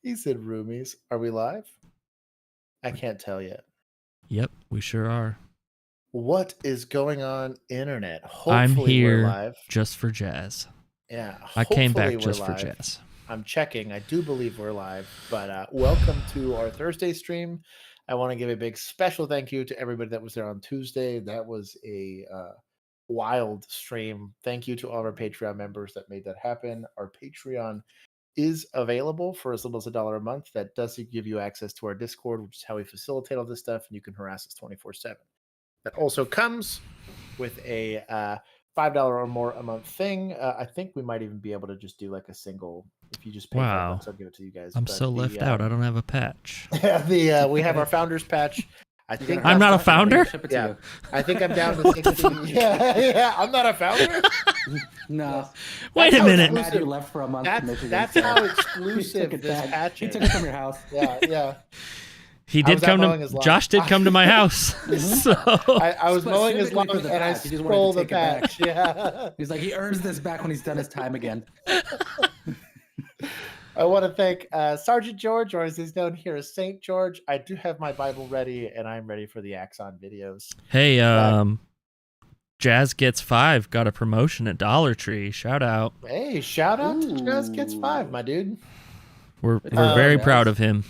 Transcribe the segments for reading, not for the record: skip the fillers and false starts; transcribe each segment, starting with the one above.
He said roomies. Are we live? I can't tell yet. Yep, we sure are. What is going on, internet? Hopefully I'm here we're live. just for jazz. Yeah, I came back we're just for live. jazz. I'm checking. I do believe we're live, but welcome to our Thursday stream. I want to give a big special thank you to everybody that was there on Tuesday. That was a wild stream. Thank you to all of our Patreon members that made that happen. Our Patreon is available for as little as $1 a month. That does give you access to our Discord, which is how we facilitate all this stuff, and you can harass us 24/7. That also comes with a $5 or more a month thing. I think we might even be able to just do like a single. If you just pay $5, I'll give it to you guys. I'm so left out. I don't have a patch. We have our founders patch. I think I'm not a founder. Yeah, I think I'm down to 60. Yeah, I'm not a founder. No. Wait a minute. Glad you left for a month. That's how exclusive this patch is. He took it from your house. Yeah. He did come to. Josh did come to my house. So I was mowing his lawn and I stole the patch. Yeah. He's like, he earns this back when he's done his time again. I want to thank Sergeant George, or as he's known here as Saint George. I do have my Bible ready, and I'm ready for the Axon videos. Hey, Jazz Gets 5 got a promotion at Dollar Tree. Shout out. Hey, shout out to Jazz Gets 5, my dude. We're very proud of him.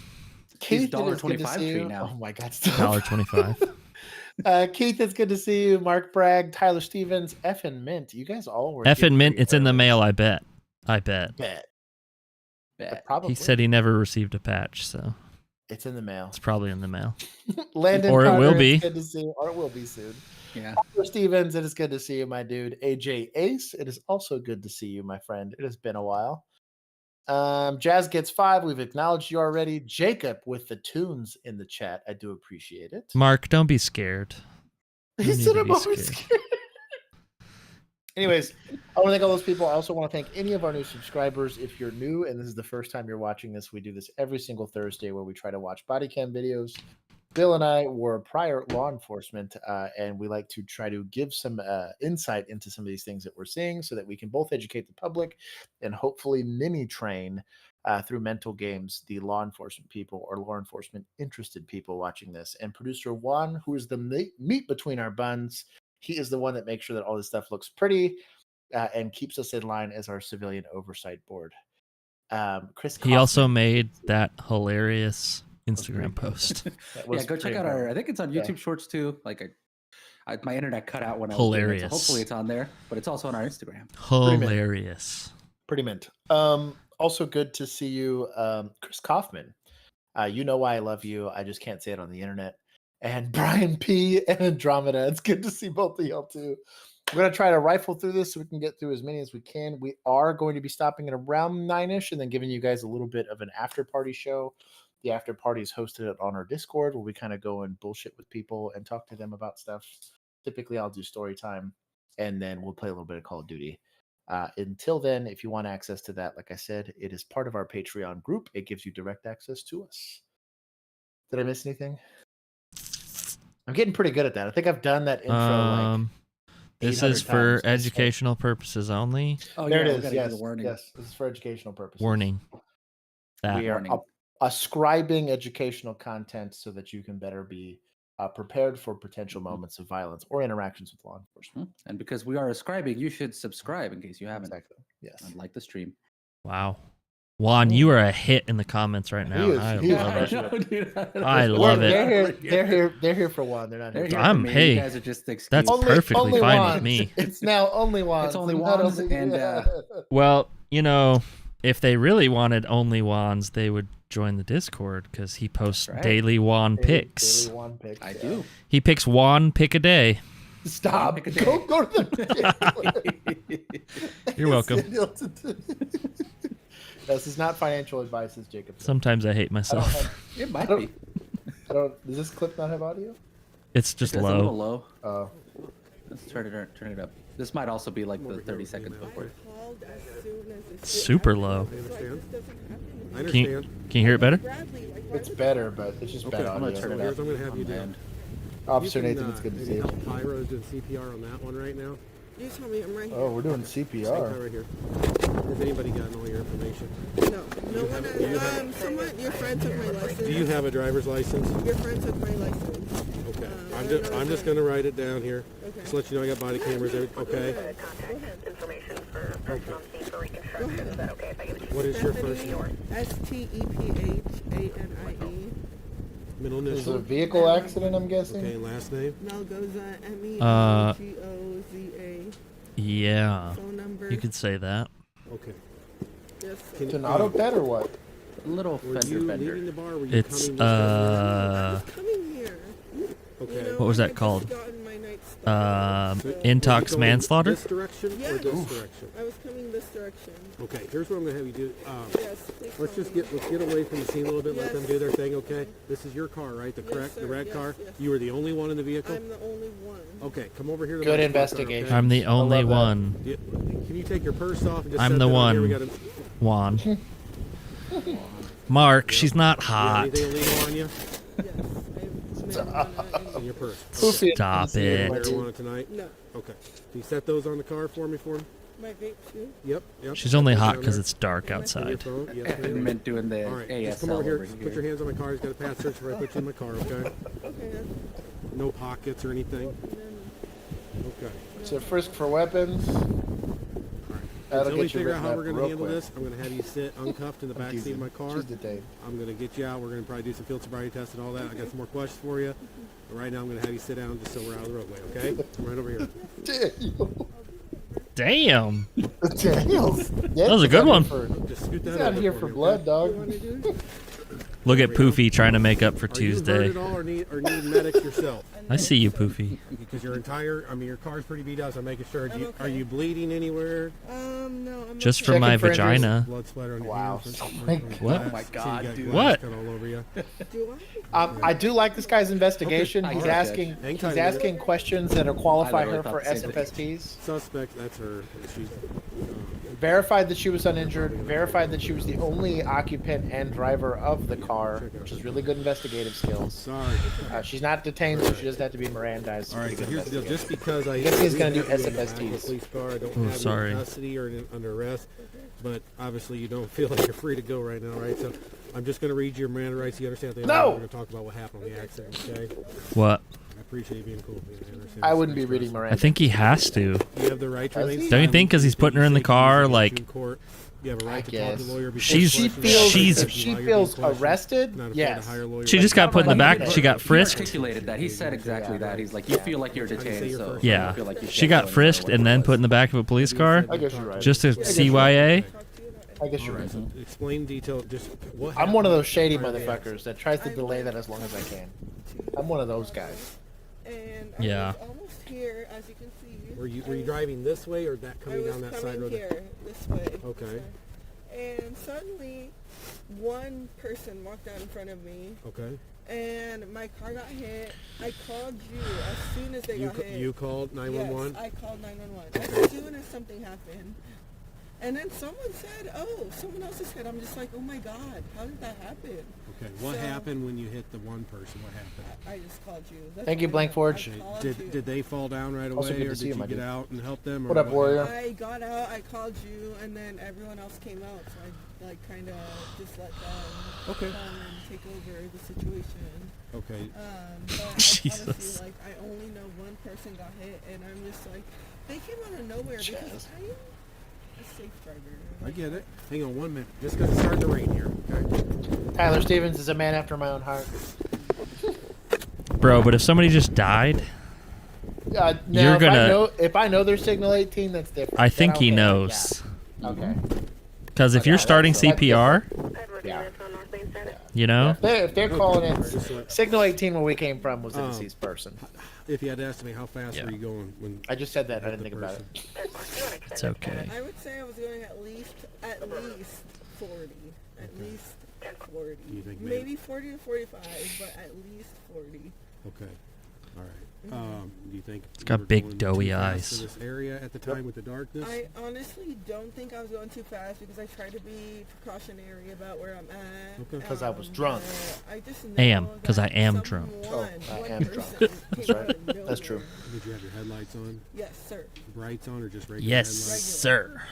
Keith, $1.25 tree now. Oh my God, $1.25. Keith, it's good to see you. Mark Bragg, Tyler Stevens, F and Mint. You guys all were. F and Mint, it's in the mail. I bet. Bet. Probably. He said he never received a patch, so it's in the mail. It's probably in the mail. Landon, or Carter, it will be. Good to see you. Or it will be soon. Yeah. Tyler Stevens, it is good to see you, my dude. AJ Ace, it is also good to see you, my friend. It has been a while. Jazz Gets 5, we've acknowledged you already. Jacob with the tunes in the chat. I do appreciate it. Mark, don't be scared. He said I'm always scared. Anyways, I want to thank all those people. I also want to thank any of our new subscribers. If you're new and this is the first time you're watching this, we do this every single Thursday where we try to watch Bodycam videos. Bill and I were prior law enforcement, and we like to try to give some insight into some of these things that we're seeing so that we can both educate the public and hopefully mini train through mental games the law enforcement people or law enforcement interested people watching this. And producer Juan, who is the meat between our buns, he is the one that makes sure that all this stuff looks pretty and keeps us in line as our civilian oversight board. Chris Kaufman, he also made that hilarious Instagram post. Yeah, go check out our. I think it's on YouTube Shorts too. Like, my internet cut out when hilarious. I was doing it, so hopefully it's on there, but it's also on our Instagram. Hilarious. Pretty mint. Also good to see you, Chris Kaufman. You know why I love you. I just can't say it on the internet. And Brian P. and Andromeda. It's good to see both of y'all too. We're going to try to rifle through this so we can get through as many as we can. We are going to be stopping at around 9-ish and then giving you guys a little bit of an after party show. The after party is hosted on our Discord where we kind of go and bullshit with people and talk to them about stuff. Typically, I'll do story time and then we'll play a little bit of Call of Duty. Until then, if you want access to that, like I said, it is part of our Patreon group. It gives you direct access to us. Did I miss anything? I'm getting pretty good at that. I think I've done that intro. This is for educational purposes only. Oh, there yeah, it is. Yes, this is for educational purposes. Warning. We are ascribing educational content so that you can better be prepared for potential moments of violence or interactions with law enforcement. And because we are ascribing, you should subscribe in case you haven't. Exactly. Yes. And like the stream. Wow. Juan, you are a hit in the comments right now. I love it. They're here for Juan. They're not here. Hey, you guys are just that's perfectly fine with me. It's now only Juan. It's only Juan's and well, you know, if they really wanted only Juan's, they would join the Discord because he posts daily Juan picks. Daily Juan picks. I do. He picks one pick a day. Stop. Go to the. You're welcome. This is not financial advice, as Jacob said. Sometimes I hate myself. It might be. Does this clip not have audio? It's just low. A little low. Oh. Let's turn it up. This might also be like the 30 seconds before. Super low. I understand. Can you hear it better? It's better, but it's just bad audio. I'm gonna turn it up. I'm gonna have you do. Officer Nathan, it's good to see you. Help Pyro is doing CPR on that one right now. You tell me I'm right here. Oh, we're doing CPR. Right here. Has anybody gotten all your information? No, No one. Someone. Your friend took my license. Do you have a driver's license? Your friend took my license. Okay. I'm just going to write it down here. Okay. Just let you know I got body cameras. Okay. Okay. What is your first name? STEPHANIE. Middle This is a initial. vehicle accident, I'm guessing. Okay, and last name? Malgoza, MELGOZA. Yeah. Phone number. You could say that. Okay. Yes. It's an auto pet or what? Little Were fender you bender. leaving the bar? Or were you It's coming Coming here. Okay. What was that called? Intox Are you going manslaughter? This direction or Yes. this direction? I was coming this direction. Okay. Here's what I'm gonna have you do. Yes. Please Let's tell just me. let's get away from the scene a little bit. Let Yes. them do their thing. Okay. This is your car, right? The Yes, sir. red Yes, car. yes. You were the only one in the vehicle. I'm the only one. Okay. Come over here. To Good my car, investigation. okay? I'm the only love that. one. Can you take your purse off and just I'm set the that on here? We one. gotta- Juan. Mark, she's not you have hot. anything illegal on you? Yes. I have marijuana In your purse. Poofy. Stop it. Marijuana tonight. No. Okay. Can you set those on the car for me, My vape too. Yep. She's only Set those hot down because there. it's dark On your outside. phone. Yes, I ma'am. meant doing the All right, just ASL come over here. over Put your hands on my car. He's got a pass search before I put you in my car, okay? Okay. No pockets or anything. Okay. So frisk for weapons. That'll Until we get you figure out written how up we're going to real handle quick. this, I'm going to have you sit uncuffed in the back seat of my car. She's detained. I'm going to get you out. We're going to probably do some field sobriety tests and all that. I got some more questions for you. But right now, I'm going to have you sit down just so we're out of the roadway, okay? Right over here. Damn. Daniels. That was a good one. Just scoot He's that out over here for for me, blood, okay? dog. Look at Poofy trying to make up for Are you Tuesday. hurt at all or need medics yourself? I see you, Poofy. Because your your car's pretty beat up, so I'm making sure. I'm okay. Are you bleeding anywhere? No. I'm Just okay. from my Checking for injuries. vagina. Blood splatter on your Wow. hands? Oh my What? Oh my God, See you got dude. glass What? cut all over you. Do I do like this guy's investigation. Okay. He's Alright, asking Hang he's tight a minute. asking questions that'll qualify I literally her for thought the same thing. SFSTs. Suspect, that's her. She's Verified that she was uninjured. Verified that she was the only occupant and driver of the car, which is really good investigative skills. sorry. She's not detained, so she doesn't have to be Mirandized. All right, Pretty so good here's the deal. investigative. Just because I guess he's gonna do have you in the back of a SFSTs. police car, I don't Oh, have you sorry. in custody or under arrest, but obviously you don't feel like you're free to go right now, right? So I'm just going to read your Miranda rights. You understand? What they are. No! We're going to talk about what happened on the accident. Okay? What? I appreciate you being cool with me. I understand I this wouldn't be next reading person. Miranda. I think he has to. You have the right to Does remain he? Don't you silent. think? Because he's putting her in the Safety car, issues like, in court. You have a I right to talk to guess. a lawyer before She's- She questions. feels she's- if she feels arrested. Not afraid to Yes. hire a lawyer. she just got put in the back. She got He frisked. articulated that. He said exactly that. He's like, you feel like you're How do you say detained, your so first you Yeah. don't feel like you She can't got go anywhere, frisked whatever and then it put in the was. back of a police car. I guess you're right. Just to CYA. I guess you're All right. right, so explain detail. Just what I'm one of happened those shady prior to the motherfuckers that tries to delay that as long as I can. I'm one of those guys. And Yeah. I was almost here, as you can see. Were you driving this way or that I coming was down that side coming road? here, this way. Okay. And suddenly, one person walked out in front of me, Okay. and my car got hit. I called you as soon as they got hit. You called 911? Yes, I called 911 as soon as something happened. And then someone said, "Oh, someone else has hit." I'm just like, "Oh my God, how did that happen?" Okay. What So- happened when you hit the one person? What happened? I just called you. That's Thank you, all I Blank know. Forge. I called Did you. did they fall down right Also away, good or to see did you, you my get dude. out and help them? What or up, warrior? I got out, I called you, and then everyone else came out, so I like kind of just let them Okay. come and take over the situation. Okay. But I Jesus. promise you, like, I only know one person got hit, and I'm just like, they came out of nowhere because I am a safe driver. I get it. Hang on 1 minute. Just because it's starting to rain here. Okay. Tyler Stevens is a man after my own heart. Bro, but if somebody just died, Now, You're if gonna- if I know they're Signal 18, that's different. I think Then he okay, knows. Yeah. Okay. Because if Okay, you're starting that's- CPR, Yeah. you know, If they're calling in Just like- Signal 18, where we came from, was a deceased person. If you had to estimate how fast Yeah. were you going when I just said that. I hit didn't the think about it. person? it's okay. I would say I was going at least 40. At least 40. You think Maybe 40 to 45, but at least 40. Okay. All right. Do you think it's got big, doughy eyes. For this area at the time with the darkness? I honestly don't think I was going too fast because I try to be precautionary about where I'm at. Okay. 'Cause I was drunk. I just know Am, 'cause I that am drunk. someone, I one am drunk. person That's came right. out of That's true. nowhere. Did you have your headlights on? Yes, sir. Brights on or just regular Yes, headlights? sir.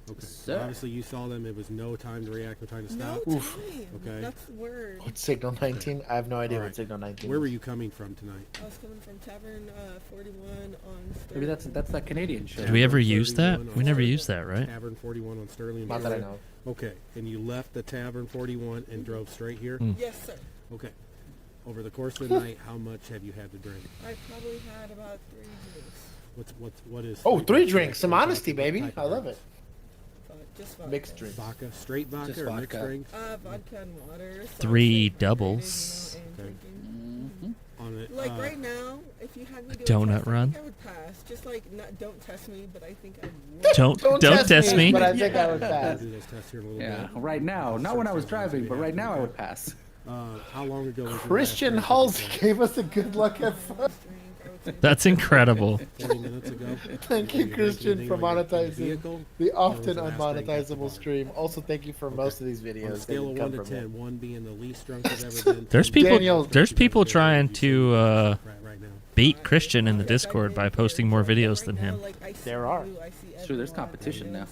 Okay. Okay. Sir. Obviously, you saw them. It was no time to react, no time to stop. No Oof. time. Okay. That's the word. What's Signal 19? I have no idea All what right. Signal 19 Where is. were you coming from tonight? I was coming from Tavern 41 on Maybe that's that Canadian show. Did we ever Tavern use that? 41 We on never Sterling. used that, right? Tavern 41 on Sterling. Not that I know. Okay, and you left the Tavern 41 and drove straight here? Yes, sir. Okay. Over the course of the night, how much have you had to drink? I probably had about 3 drinks. What is? Oh, 3 drinks? drinks. Some What honesty, type baby. of I love drinks? it. Just vodka. Mixed drinks. Vodka, straight vodka Just or vodka. mixed drinks? Vodka and water. So 3 it's, like, doubles. hydrated, and Okay. drinking. On it. Like right now, if you had me do donut a test, run? I think I would pass. Just like, don't test me, but I think I would. Don't test me. But I think I would We'll pass. do those tests here in a little Yeah, bit. right now. Not when I was driving, but right now I would pass. How long ago was your Christian last Halsey drink? gave us a good luck at first. Drink, I would say That's incredible. 20 minutes ago. Thank you, Were Christian, drinking for anything on your monetizing vehicle? the often When was the last drink at the unmonetizable bar? stream. Also, thank you for most of these On a videos. They scale didn't of 1 come to from me. 10, 1 being the least drunk you've ever been. There's 10 people. Daniel- There's people trying to right now. beat Christian in the Discord by posting more videos than him. There are. Sure, there's competition now.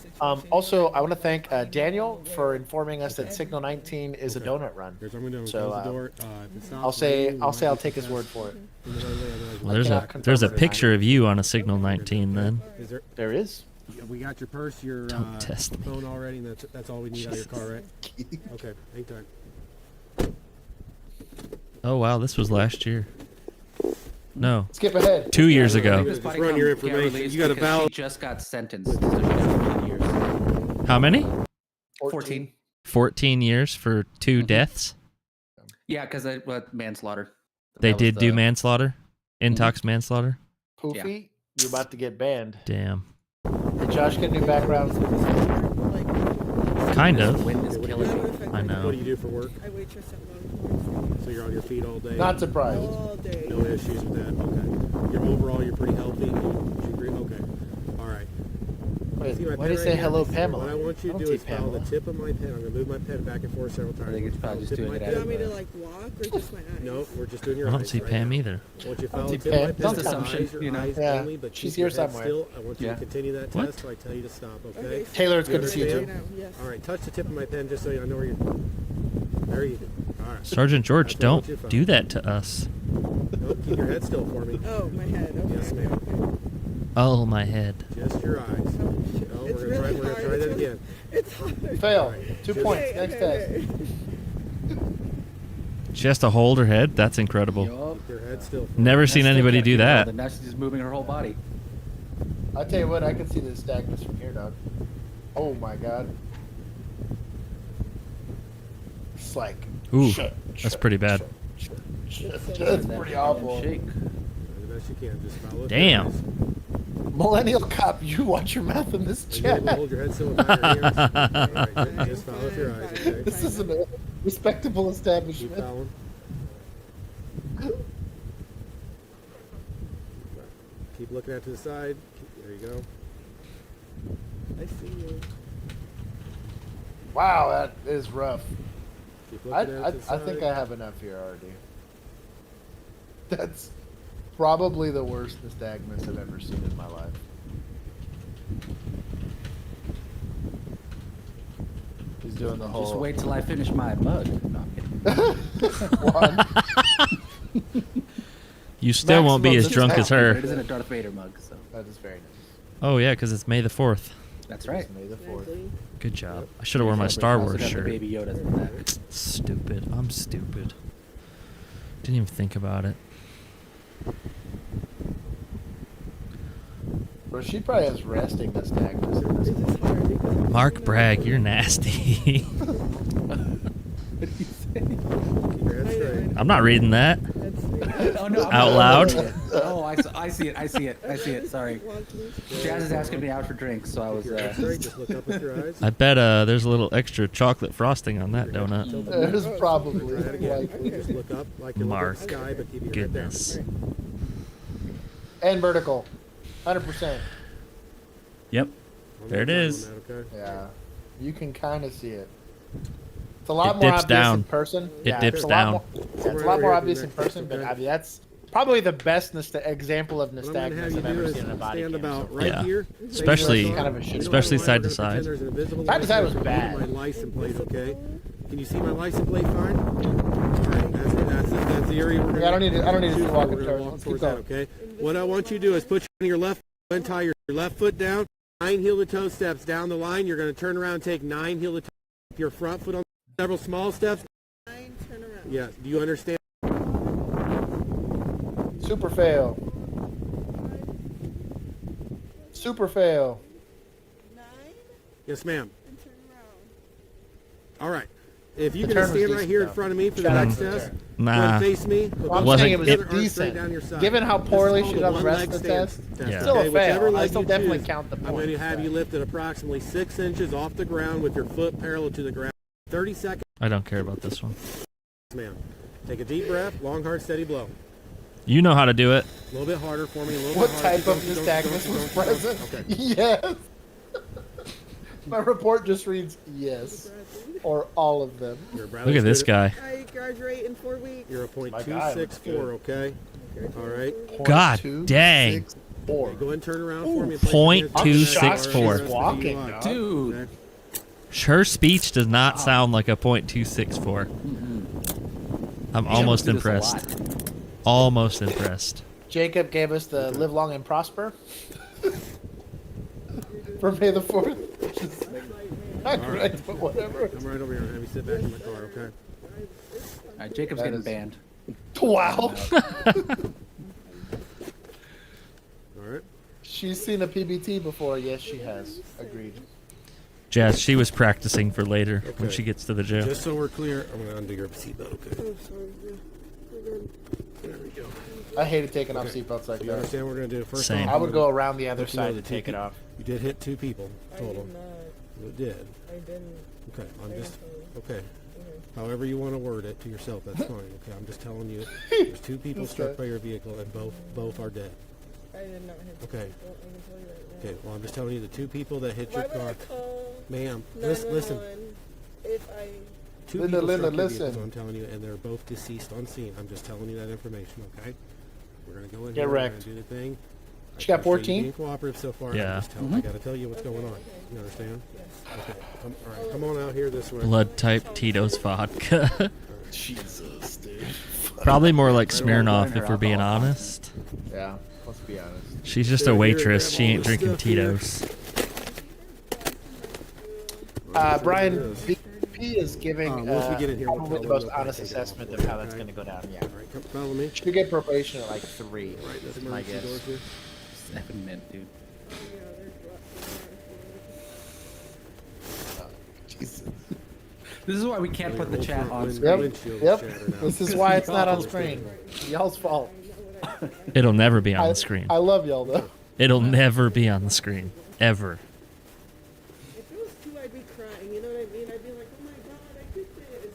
Also, I want to thank Daniel for informing us that Signal 19 is a donut run. Here's what I'm gonna do. So, Close the door. If it stops I'll say raining, I'll we take might his word for it. do the other way, otherwise Well, there's a cannot there's a confirm it. picture of you on a Signal 19. Then Is there? There is. We got your purse, your Don't test me. phone already, and that's all we need out of your car, right? Okay, hang tight. oh wow, this was last year. No, Skip ahead. 2 years I ago. think this Just Bodycam run your can't information. release You got a because valid- She just got sentenced. So she got 14 years. How many? 14. 14 years for 2 deaths. Yeah, because manslaughter. They That was did do the- manslaughter, intox manslaughter. Poofy, you're about to get banned. Damn. Did Josh get new background? Kind The of. wind is killing me. I know. What do you do for work? I waitress at Longhorns So you're on your feet all day? Not surprised. all day. No issues with that. Okay. You're pretty healthy. Would you agree? Okay. All right. Wait, See my why pen do you right say here? hello, Pamela? What I want you I to don't do see is follow the Pamela. tip of my pen. I'm gonna move my pen back and forth several times. think it's Follow probably the just tip of doing my it Do you pen. want me to like walk or just my eyes? No, we're just doing your I eyes. don't see right Pam now. either. I want you to follow see the tip of my Pam. pen. Just assumption, Eyes, your you know. eyes Yeah, only, but she's keep your here head somewhere. Still. I want you Yeah. to continue that What? test. So I tell you to stop. Okay. Okay, Taylor, it's good to see you right too. now, yes. All right. Touch the tip of my pen just so I know where you're. There you go. All right. Sergeant George, That's what I want you don't to do that to us. Nope, keep your head still for me. Oh, my head. Okay. Yes, ma'am. Oh, my head. Just your eyes. Oh, shit. No, It's we're gonna really try hard. that It's really- again. It's hard. Fail. 2 Just- points. Okay, Next okay, test. okay. She has to hold her head. That's incredible. Yup. Keep your head still for me. Never That's seen still anybody kinda do cute, that. though. Now she's just moving her whole body. I'll tell you what, I can see the stagness from here, dog. Oh my god. It's like. Ooh, shut, that's shut, pretty bad. That's pretty awful. Shake. The best you can. Just follow it. Damn. Millennial cop, you watch your mouth in this Are you able to chat. hold your head still without your ears? All right, just follow with your eyes, okay? This is a respectable Keep establishment. following. Keep looking out to the side. There you go. I see you. Wow, that is rough. Keep I looking out to the think side. I have enough here already. That's probably the worst nystagmus I've ever seen in my life. He's doing the whole. Just wait till I finish my mug. No, I'm kidding. One. You still won't be Maximum as drunk as It her. isn't a Darth Vader mug, so That is very nice. Oh yeah, because it's May the 4th. that's right. It's May the 4th. Exactly. Good job. I should have worn my Star Wars Also got the shirt. Baby Yoda's in the back. Stupid. I'm stupid. Didn't even think about it. Bro, she probably has resting nystagmus in this It's one. just hard because Mark Bragg, you're nasty. What did you say? Keep your head straight. I'm not reading that. That's Oh no! I'm Out not loud? reading it. Oh, I see it. I see it. I see it. Sorry. Jazz is asking me out for drinks, so I was. Keep your head straight. Just look up with your eyes. I bet there's a little extra chocolate frosting on that donut. There's probably Try it again. likely. Just look up like you're looking Mark. at the sky, but keep your head down. Goodness. And vertical. 100%. Yep. One There it more time is. on that, okay? Yeah. You can kind of see it. It's a lot It more dips obvious down. in person. It dips it's a down. Lot more, yeah, it's a lot more obvious in person, but I mean, that's Probably the best example of What I'm gonna have nystagmus you I've do ever is seen in a body stand cam. about So right Yeah. here. Especially- kind of a shit. especially We're side gonna to side. pretend there's an invisible Side to line side was going bad. over my license plate, okay? Can you see my license plate fine? All right, that's the area we're gonna. I don't need to see shoot for. walk We're and gonna turn. walk Let's towards keep that, going. okay? What I want you to do is put your left and tie your left foot down. 9 heel-to-toe steps down the line. You're going to turn around and take 9 heel-to-toe. Your front foot on several small steps. 9, turn around. Yeah. Do you understand? Super fail. Super fail. 9, Yes, ma'am. and turn around. All right. If you The can turn was stand right decent, here in though. front of me for the Shout out next to the test. turn. Go Nah. ahead and face me. Put Well, I'm both Wasn't- saying it was other arms straight decent. down your side. Given how This is poorly called she a done the rest one-leg of the stance. test, Yeah. still a Whichever fail. I leg still you definitely choose, count the I'm points. going to have you lifted approximately 6 inches off the ground with your foot parallel to the ground. 30 seconds, I don't care about this one. ma'am. Take a deep breath. Long, hard, steady blow. You know how to do it. A little bit harder for me. A little What bit harder. type of Don't- nystagmus don't- was don't- present? Okay. Yes. My report just reads yes, or all of them. You're a Bradley Look at this student. guy. I graduate in 4 weeks. You're a point My two God, six looks four. Okay. All right. God 0.264. dang. Go ahead and turn around for me. and place Point your hands on two your six chest. four. Rest of the Walking, DUI. dog. Dude. Okay. Her speech does not sound like a .264. I'm almost do this a impressed. Almost impressed. Jacob gave us the live long and prosper for May the 4th. Which is not great, but whatever. I'm right over here. Have you sit back in my car, okay? All right, Jacob's That getting is- banned. Wow. All right. She's seen a PBT before. Yes, she has. Agreed. Jazz, she was practicing for later when Okay. she gets to the jail. Just so we're clear, I'm going to undo your seatbelt, okay? Oh, sorry. Yeah. We're good. There we go. I hated taking off Okay. seatbelts like You that. understand what we're going to do? First Same. off, I would go around the other let you know side the to two take it peop- off. You did hit 2 people I total. did not. You did. I didn't. Okay. I'm just Thankfully. okay. However you want to word it to yourself, that's fine. Okay. I'm just telling you, there's 2 people struck by your vehicle, and both are dead. I did not hit Okay. people. I can tell you right now. Okay. Well, I'm just telling you the 2 people that hit Why your would I car, call ma'am. 911 Listen. if I... 2 Linda, people struck your listen. vehicle, so I'm telling you, and they're both deceased on scene. I'm just telling you that information. Okay. We're gonna go in Get here. wrecked. We're gonna do the thing. She got I appreciate you 14? being cooperative so far. Yeah. I gotta tell you what's going on. You understand? Okay. All right. Come on out here this way. Blood type Tito's vodka. Jesus, dude. Probably more like Smirnoff if we're being honest. Yeah, let's be honest. She's just Here, a here, waitress. grab She all ain't this drinking stuff here. Tito's. Brian, It is. BP is giving once we get in here, we'll probably tell the them most they'll honest take it off assessment for of you, how that's okay? going to go down. Yeah. All right. Come follow me. Should get probation at like 3. Right. That's my emergency guess. doors here. 7 minutes, dude. Jesus. This is why we can't put the Whole chat front on wind- screen. Yep. windshield Yep. shattered out. This is why it's not on screen. Y'all's fault. It'll never be on the screen. I love y'all though. It'll never be on the screen. Ever. If it was 2, I'd be crying. You know what I mean? I'd be like, oh my God, I did this.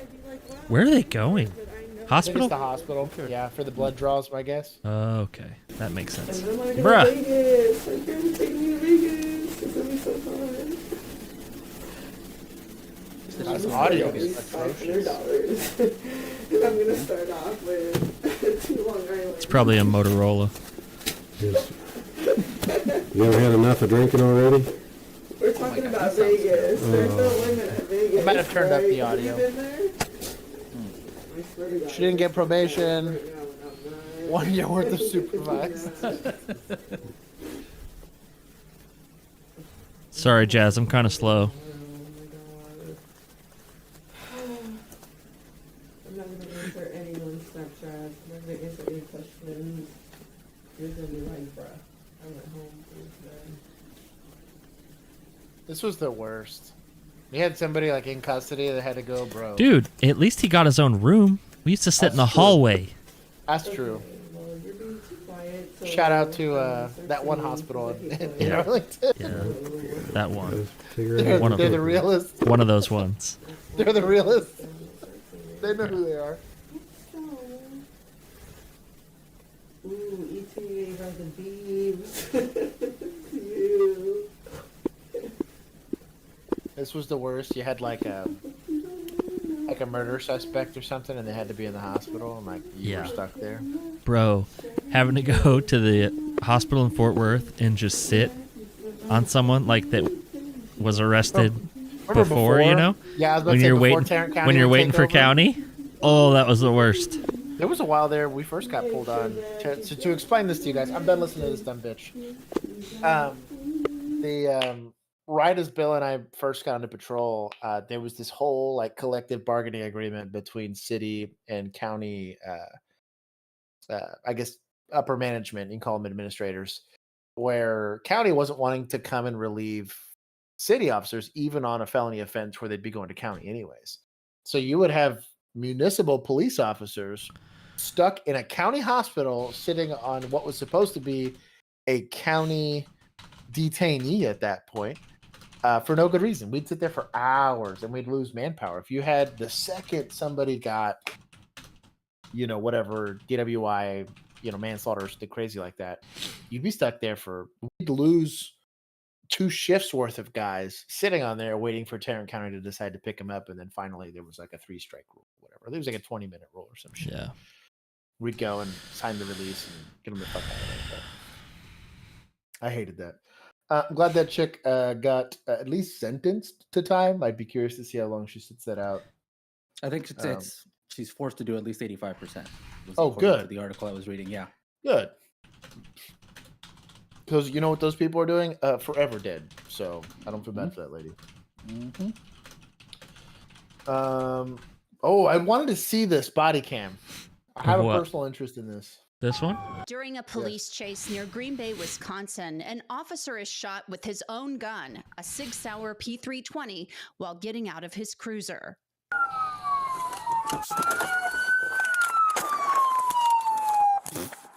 I'd be like, wow. Where are they I did going? it, but I know. I think Hospital? it's the hospital. Yeah, for the blood draws, my guess. Okay, that makes sense. And then I'm Bruh. going to Vegas. My parents take me to Vegas. It's going to be so fun. This audio At is least atrocious. $500. And I'm going to start off with 2 Long Island. It's probably a Motorola. You ever had enough of drinking already? We're talking about Vegas. There's no limit at Vegas. I might have turned up right? the Have you audio. been there? I swear to God. She didn't get probation. Right now, I'm not. 1 year worth of supervised. Sorry, Jazz. I'm kind of slow. I'm not going to answer anyone's Snapchat. I'm not going to answer any questions. You're going to be like, bruh, I'm at home. Today. This was the worst. We had somebody like in custody that had to go, bro. Dude, at least he got his own room. We used to sit in the That's true. hallway. That's true. Well, you're being too quiet. So Shout out to search that one for me. hospital in Yeah. Arlington. Yeah, that one. They're, One of they're them. the realists. One of those ones. They're the realists. They know who they are. Ooh, ETA by the beeves. You. This was the worst. You had like a murder suspect or something, and they had to be in the hospital, and like you Yeah. were stuck there. bro, having to go to the hospital in Fort Worth and just sit on someone like that was arrested before, you know? Yeah, I was about When to say you're before waiting, Tarrant County when you're would waiting take for over. county. Oh, that was the worst. There was a while there we first got pulled on. To explain this to you guys, I'm done listening to this dumb bitch. Right as Bill and I first got into patrol, there was this whole like collective bargaining agreement between city and county, I guess upper management, you can call them administrators, where county wasn't wanting to come and relieve city officers even on a felony offense where they'd be going to county anyways. So you would have municipal police officers stuck in a county hospital sitting on what was supposed to be a county detainee at that point, for no good reason. We'd sit there for hours and we'd lose manpower. If you had the second somebody got, whatever, DWI, manslaughter, something crazy like that, you'd be stuck there we'd lose 2 shifts worth of guys sitting on there waiting for Tarrant County to decide to pick them up. And then finally there was like a 3-strike rule, whatever. There was like a 20-minute rule or some shit. Yeah. We'd go and sign the release and get them the fuck out of there. But I hated that. I'm glad that chick got at least sentenced to time. I'd be curious to see how long she sits that out. I think she's forced to do at least 85%. Oh, good. To the article I was reading, yeah. Good. Because you know what those people are doing? Forever dead. So I don't feel bad for that lady. Mm-hmm. I wanted to see this body cam. I have What? a personal interest in this. This one? During a police chase near Green Bay, Wisconsin, an officer is shot with his own gun, a Sig Sauer P320, while getting out of his cruiser.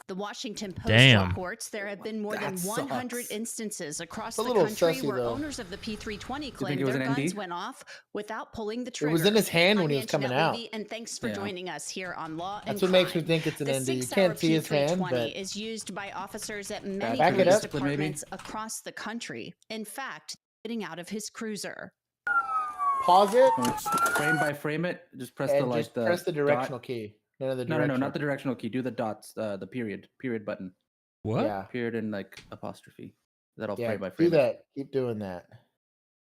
The Washington Post reports there have been more than 100 instances across the country where owners of the P320 claim their guns went off without pulling the trigger. It was in his hand when he was coming out. And thanks for joining us here on Law and That's what makes me think it's an ND. You can't see his hand, but is used by officers at many Back it police up. departments across the country. In fact, getting out of his cruiser. Pause it Frame by frame it. Just press and the just press the directional key. No, not the directional key. Do the dots, the period button. What? Yeah. Period and like apostrophe. That'll Yeah, frame by frame. do that. Keep doing that.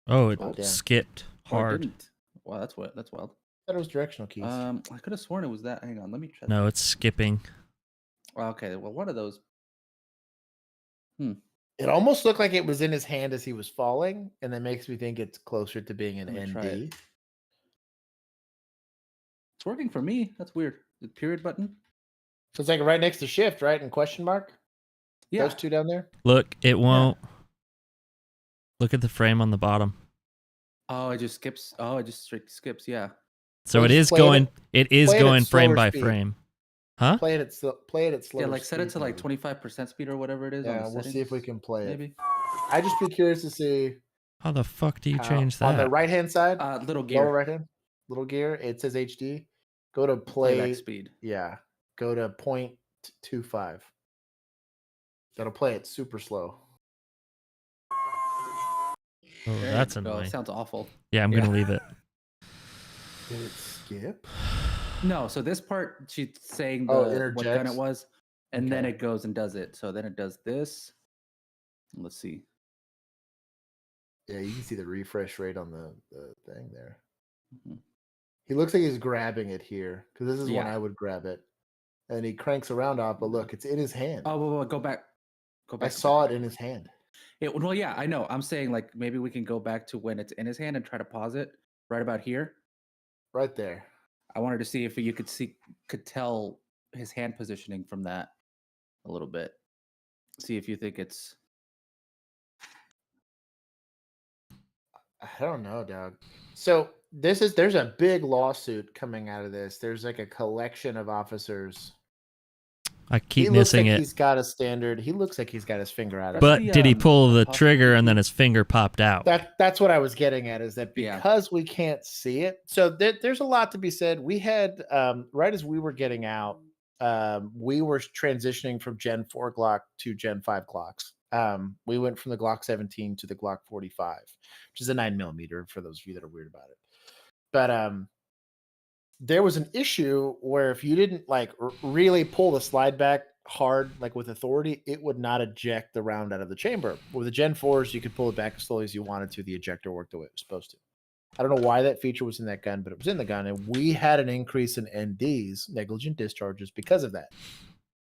Oh, it Oh, damn. skipped Oh, it hard. didn't. Wow, that's wild. I thought it was directional keys. I could have sworn it was that. Hang on, let me check. No, it's skipping. Okay, well, one of those. It almost looked like it was in his hand as he was falling, and that makes me think it's closer to being an Let me try ND. it. It's working for me. That's weird. The period button. So it's like right next to shift, right? And question mark? Yeah. Those two down there? Look, it won't. Look at the frame on the bottom. Oh, it just skips. Oh, it just straight skips. Yeah. So Well, it just is play it going. at- It is play it at going frame slower by speed. frame. Huh? Play it at slow. Yeah, like set it to like 25% speed or whatever it is. on Yeah, the we'll see if we settings, can play it. maybe. I'd just be curious to see How the fuck do you how- change on the that? right hand side, Little lower gear. right hand, little gear. It says HD. Go to Playback play. speed. Yeah, go to 0.25. That'll play it super slow. Oh, There that's you go. annoying. Sounds awful. Yeah, I'm Yeah. gonna leave it. Did it skip? No, so this part she's saying Oh, what gun interjects. it was, and then Okay. it goes and does it. So then it does this. Let's see. Yeah, you can see the refresh rate on the thing there. Mhm. He looks like he's grabbing it here because this is when Yeah. I would grab it, and he cranks around off. But look, it's in his hand. Oh, well, go back. Go back. I saw it in his hand. Well, yeah, I know. I'm saying like maybe we can go back to when it's in his hand and try to pause it right about here. Right there. I wanted to see if you could tell his hand positioning from that a little bit. See if you think it's. I don't know, dog. So there's a big lawsuit coming out of this. There's like a collection of officers. I He keep looks missing like it. he's got a standard. He looks like he's got his finger out of it. But the, did he pull the apostrophe trigger and key. then his finger popped out? That's what I was getting at, is that Yeah. because we can't see it. So there's a lot to be said. We had right as we were getting out, we were transitioning from Gen 4 Glock to Gen 5 Glocks. We went from the Glock 17 to the Glock 45, which is a 9mm for those of you that are weird about it. But there was an issue where if you didn't like really pull the slide back hard, like with authority, it would not eject the round out of the chamber. With the Gen 4s, you could pull it back as slowly as you wanted to. The ejector worked the way it was supposed to. I don't know why that feature was in that gun, but it was in the gun, and we had an increase in NDs, negligent discharges, because of that.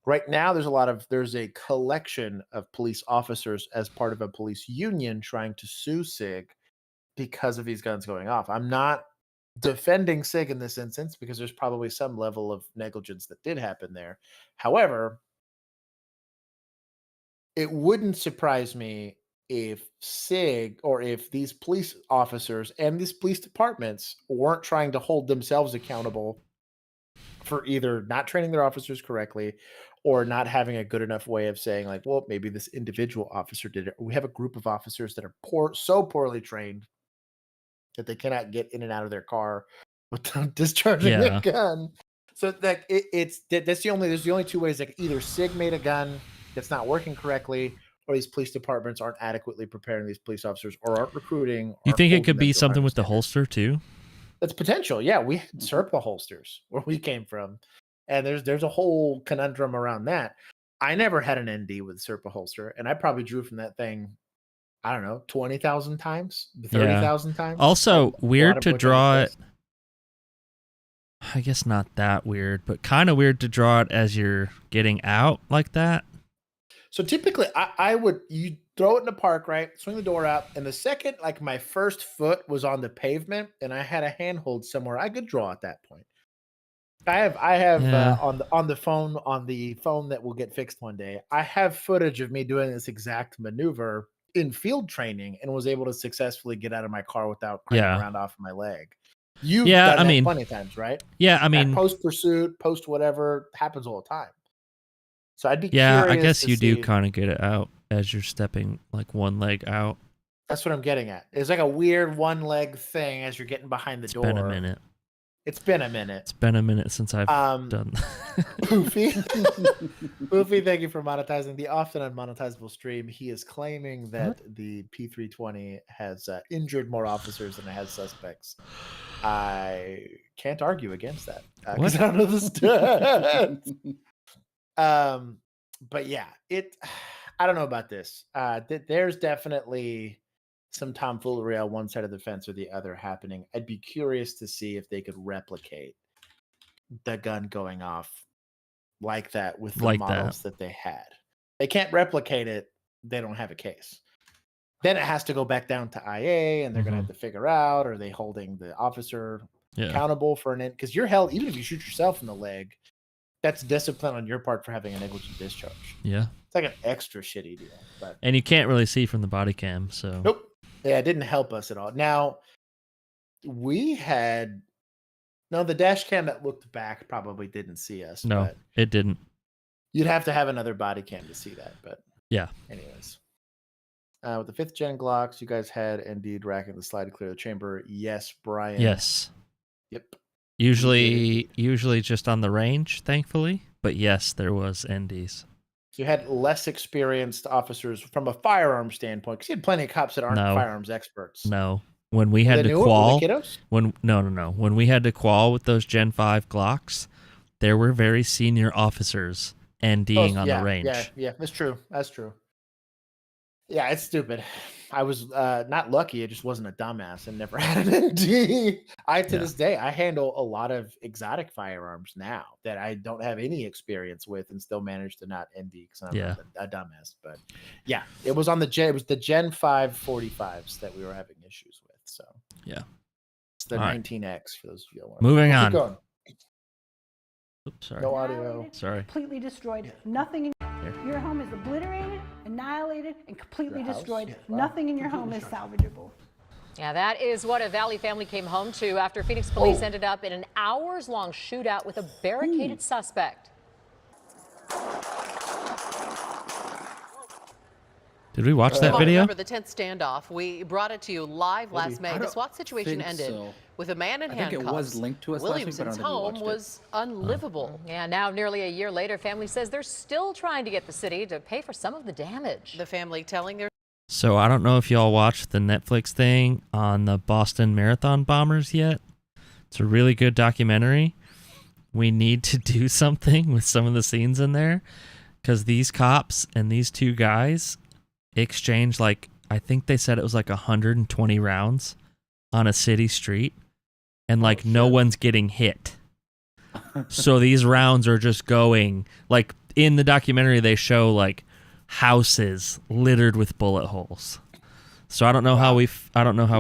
Right now, there's a collection of police officers as part of a police union trying to sue SIG because of these guns going off. I'm not defending SIG in this instance because there's probably some level of negligence that did happen there. However, it wouldn't surprise me if SIG or if these police officers and these police departments weren't trying to hold themselves accountable for either not training their officers correctly or not having a good enough way of saying, like, well, maybe this individual officer did it. We have a group of officers that are so poorly trained that they cannot get in and out of their car without discharging a gun. So that there's the only two ways. Like either SIG made a gun that's not working correctly, or these police departments aren't adequately preparing these police officers, or aren't recruiting. You think it could be something with the holster too? That's potential. Yeah, we had Serpa holsters where we came from, and there's a whole conundrum around that. I never had an ND with a Serpa holster, and I probably drew from that thing, I don't know, 20,000 times, 30,000 times. Also, weird to draw it. I guess not that weird, but kind of weird to draw it as you're getting out like that. So typically, you throw it in the park, right? Swing the door out, and the second, like my first foot was on the pavement, and I had a handhold somewhere, I could draw at that point. I have on the phone that will get fixed one day. I have footage of me doing this exact maneuver in field training, and was able to successfully get out of my car without cranking around off of my leg. You've done that plenty of times, right? Yeah, I mean, post pursuit, post whatever, happens all the time. So I'd be curious. Yeah, I guess you do kind of get it out as you're stepping like one leg out. That's what I'm getting at. It's like a weird one leg thing as you're getting behind the door. It's been a minute. It's been a minute. It's been a minute since I've done. Poofy, Poofy, thank you for monetizing the often unmonetizable stream. He is claiming that the P320 has injured more officers than it has suspects. I can't argue against that because I don't know the stats. But yeah, I don't know about this. There's definitely some tomfoolery on one side of the fence or the other happening. I'd be curious to see if they could replicate the gun going off like that with the models that they had. They can't replicate it. They don't have a case. Then it has to go back down to IA, and they're going to have to figure out, are they holding the officer accountable for because you're held, even if you shoot yourself in the leg, that's discipline on your part for having a negligent discharge. Yeah. It's like an extra shitty deal. And you can't really see from the body cam, so. Nope. Yeah, it didn't help us at all. Now, the dash cam that looked back probably didn't see us. No, it didn't. You'd have to have another body cam to see that, but yeah. Anyways. With the 5th gen Glocks, you guys had indeed racking the slide to clear the chamber. Yes, Brian. Yes. Yep. Usually just on the range, thankfully. But yes, there was NDs. So you had less experienced officers from a firearm standpoint, because you had plenty of cops that aren't firearms experts. No. When we had to qual, when we had to qual with those Gen 5 Glocks, there were very senior officers NDing on the range. Yeah, that's true. That's true. Yeah, it's stupid. I was not lucky. It just wasn't a dumbass and never had an ND. To this day, I handle a lot of exotic firearms now that I don't have any experience with, and still manage to not ND because I'm not a dumbass. But yeah, it was on the Gen 5 45s that we were having issues with. So yeah, it's the 19X for those of you. Moving on. Keep going. Oops, sorry. No audio. Sorry. Completely destroyed. Nothing in your home is obliterated, annihilated, and completely destroyed. Wow. Nothing in your home is salvageable. Yeah, that is what a Valley family came home to after Phoenix police ended up in an hours-long shootout with a barricaded suspect. Did we watch that video? Remember the 10th standoff? We brought it to you live last May. The SWAT situation ended with a man in handcuffs. I think it was linked to us Williamson's home was unlivable. Yeah, now nearly a year later, family says they're still trying to get the city to pay for some of the damage. The family telling their... So I don't know if y'all watched the Netflix thing on the Boston Marathon bombers yet, It's a really good documentary. We need to do something with some of the scenes in there because these cops and these two guys exchanged like, I think they said it was like 120 rounds on a city street, and like no one's getting hit. So these rounds are just going, like in the documentary they show like houses littered with bullet holes. So I don't know how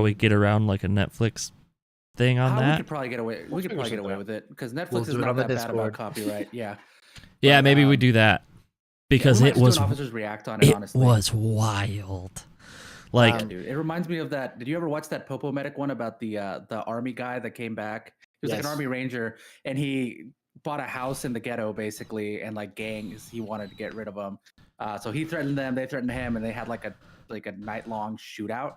we get around like a Netflix thing on that. We could probably get away. We could probably get away with it because Netflix is not that bad about copyright. Yeah. Yeah, maybe we do that because it was. Officers react on it. Honestly, it was wild. Like, dude, it reminds me of that. Did you ever watch that Popo Medic one about the army guy that came back? He was like an army ranger, and he bought a house in the ghetto basically, and like gangs. He wanted to get rid of them, so he threatened them. They threatened him, and they had like a night-long shootout,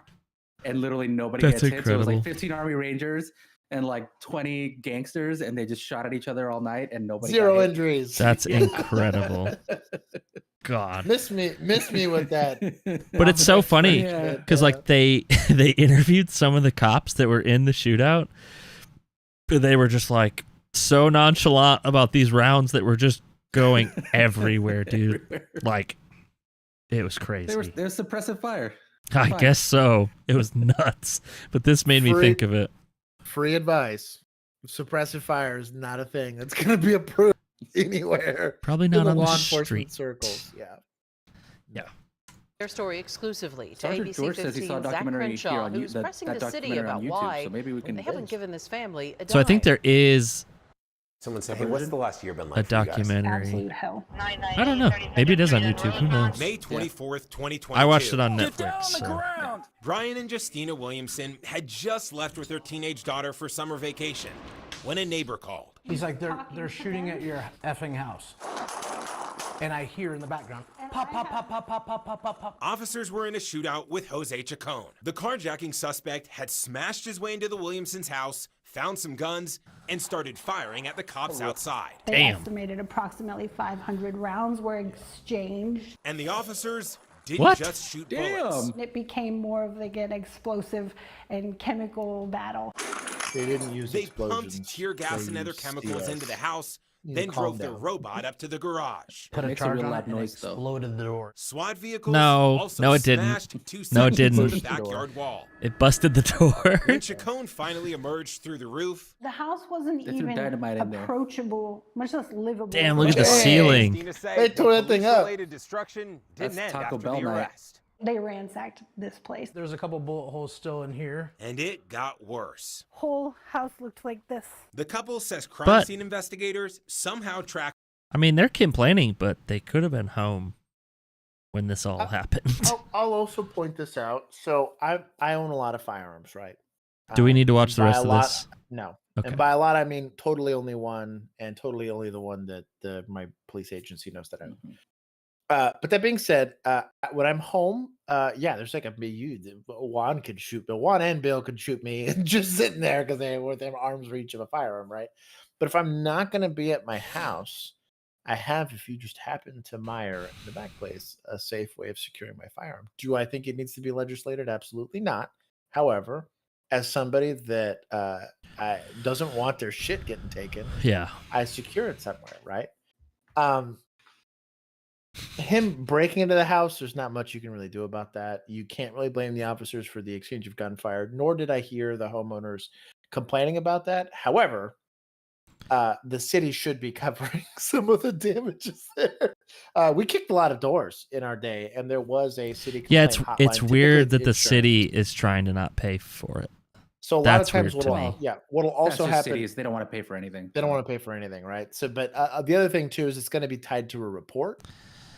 and literally nobody gets hit. So it was like 15 army rangers and like 20 gangsters, and they just shot at each other all night, and nobody Zero got hit. injuries. That's incredible. God, miss me with that. But it's so funny because like they interviewed some of the cops that were in the shootout, but they were just like so nonchalant about these rounds that were just going everywhere, dude. Like, it was crazy. They were suppressive fire. I guess so. It was nuts, but this made me think of it. Free advice: suppressive fire is not a thing that's going to be approved anywhere. Probably not on the law street. enforcement circles. Yeah. Their story exclusively to Sergeant ABC George says he saw a 15's Zach documentary here Crenshaw, on who's pressing the city about YouTube, why so maybe we can they haven't given this family a So I think dime. there is Someone said, "Hey, what's the last year been like a for you guys?" documentary. Absolute hell. I don't know. Maybe it is on YouTube. Who knows? May 24th, 2022. I watched it on Netflix. So. Brian and Justina Williamson had just left with their teenage daughter for summer vacation when a neighbor called. He's like, they're shooting at your effing house. And I hear in the background, pop, pop, pop, pop, pop, pop, pop, pop, pop. Officers were in a shootout with Jose Chacon. The carjacking suspect had smashed his way into the Williamsons' house, found some guns, and started firing at the cops outside. They estimated approximately 500 rounds were exchanged. And the officers didn't just shoot bullets. It became more of like an explosive and chemical battle. They didn't use explosions. They pumped tear gas and other chemicals into the house, then drove their robot up to the garage. Put a charge on it and exploded the door. SWAT vehicles No, it didn't. No, it didn't. The backyard wall. It busted the door. When Chacon finally emerged through the roof, The house wasn't even approachable, much less livable. Damn, look at the ceiling. They tore that thing up. That's Taco Bell night. They ransacked this place. There's a couple bullet holes still in here. And it got worse. Whole house looked like this. The couple says crime scene investigators somehow tracked. I mean, they're complaining, but they could have been home when this all happened. I'll also point this out. So I own a lot of firearms, right? Do we need to watch the rest of this? No. Okay. And by a lot, I mean totally only one, and totally only the one that my police agency knows that I own. But that being said, when I'm home, there's like Juan could shoot Bill. Juan and Bill could shoot me just sitting there because they were within arm's reach of a firearm, right? But if I'm not going to be at my house, I have, if you just happen to mire in the back place, a safe way of securing my firearm. Do I think it needs to be legislated? Absolutely not. However, as somebody that doesn't want their shit getting taken, I secure it somewhere, right? Him breaking into the house, there's not much you can really do about that. You can't really blame the officers for the exchange of gunfire, nor did I hear the homeowners complaining about that. However, the city should be covering some of the damages there. We kicked a lot of doors in our day, and there was a city complaint hotline. It's weird that the city is trying to not pay for it. So a lot of times what'll also happen is they don't want to pay for anything. They don't want to pay for anything, right? So, but the other thing too is it's going to be tied to a report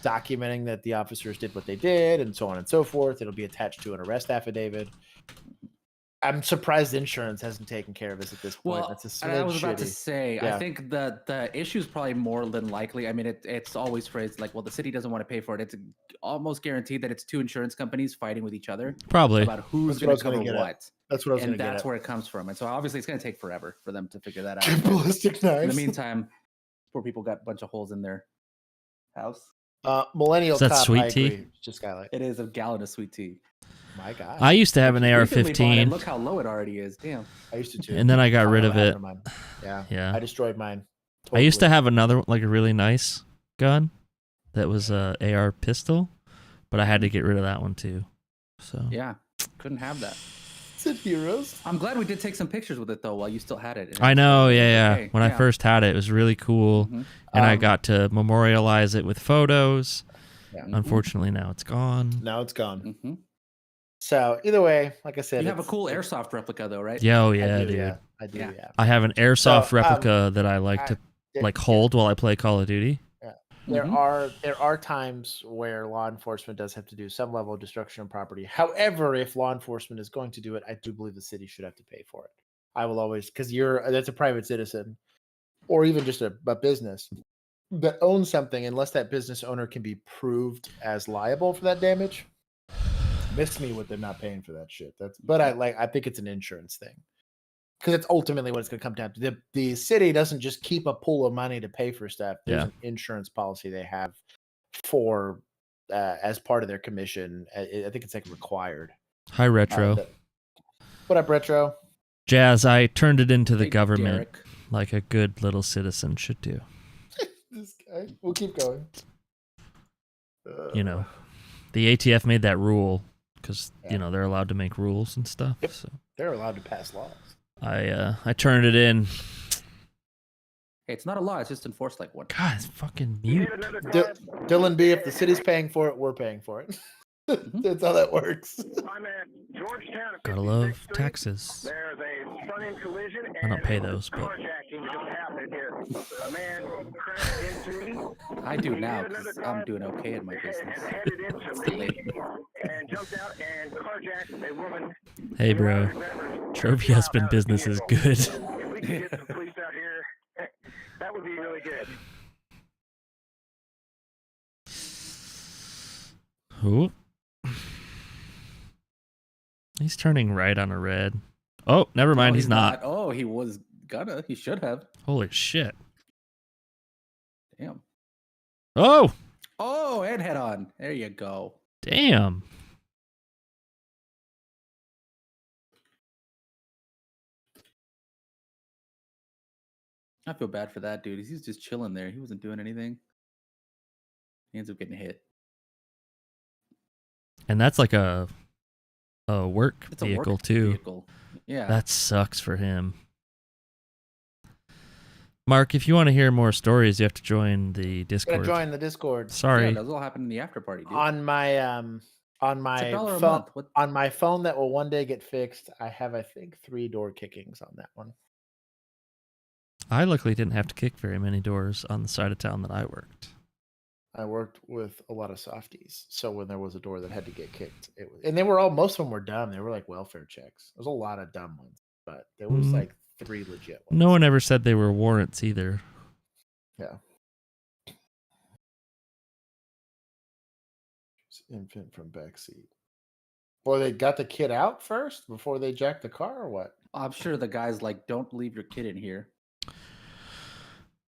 documenting that the officers did what they did and so on and so forth. It'll be attached to an arrest affidavit. I'm surprised insurance hasn't taken care of us at this point. Well, that's a I was about to shitty. say, I think the issue is probably more than likely. I mean, it's always phrased like, well, the city doesn't want to pay for it. It's almost guaranteed that it's two insurance companies fighting with each other. Probably. About who's going to cover what. That's what I was going to get at. And that's where it comes from. And so obviously it's going to take forever for them to figure that out. Ballistic knives. In the meantime, poor people got a bunch of holes in their house. Millennial is that cop, sweet I tea? agree. Just Skylight. It is a gallon of sweet tea. My God. I used to have an AR-15. Look how low it already is. Damn. I used to too. And then I got rid of it. Yeah. I destroyed mine. Totally. I used to have another, like a really nice gun that was a AR pistol, but I had to get rid of that one too. So yeah, couldn't have that. It's heroes. I'm glad we did take some pictures with it though while you still had it. I know, yeah. When I first had it, it was really cool, and I got to memorialize it with photos. Yeah. Unfortunately, now it's gone. Now it's gone. So either way, like I said, you have a cool airsoft replica though, right? Yeah, dude. Yeah, I do. Yeah. I have an airsoft replica that I like to hold while I play Call of Duty. Yeah. There are times where law enforcement does have to do some level of destruction of property. However, if law enforcement is going to do it, I do believe the city should have to pay for it. I will always, because that's a private citizen, or even just a business that owns something, unless that business owner can be proved as liable for that damage. Miss me with them not paying for that shit. I think it's an insurance thing, because it's ultimately what it's going to come down to. The city doesn't just keep a pool of money to pay for stuff. There's an insurance policy they have for as part of their commission. I think it's like required. Hi, Retro. What up, Retro? Jazz, I turned it into the government like a good little citizen should do. This guy. We'll keep going. You know, the ATF made that rule because you know they're allowed to make rules and stuff. Yep. So they're allowed to pass laws. I turned it in. Hey, it's not a law; it's just enforced like one. God, it's fucking mute. Dylan B, if the city's paying for it, we're paying for it. That's how that works. I'm at Georgetown. Gotta love taxes. There's a front-end collision. I don't pay those, but Carjacking just happened here. A man crashed into me. I do now because I'm doing okay in my business. Headed into me and jumped out and carjacked a woman. Hey, bro. Trophy husband business is good. If we could get some police out here, that would be really good. Who? He's turning right on a red. Oh, never mind. He's not. Oh, he was gonna. He should have. Holy shit. Damn. Oh. Oh, and head on. There you go. Damn. I feel bad for that dude. He's just chilling there. He wasn't doing anything. He ends up getting hit. And that's like a work vehicle too. Vehicle. Yeah. That sucks for him. Mark, if you want to hear more stories, you have to join the Discord. Gotta join the Discord. Sorry. Yeah, those all happen in the after party, dude. On my phone that will one day get fixed, I have, I think, 3 door kickings on that one. I luckily didn't have to kick very many doors on the side of town that I worked. I worked with a lot of softies, so when there was a door that had to get kicked, and most of them were dumb. They were like welfare checks. There was a lot of dumb ones, but there was like 3 legit ones. No one ever said they were warrants either. Yeah. Infant from backseat. Well, they got the kid out first before they jacked the car, or what? I'm sure the guy's like, "Don't leave your kid in here."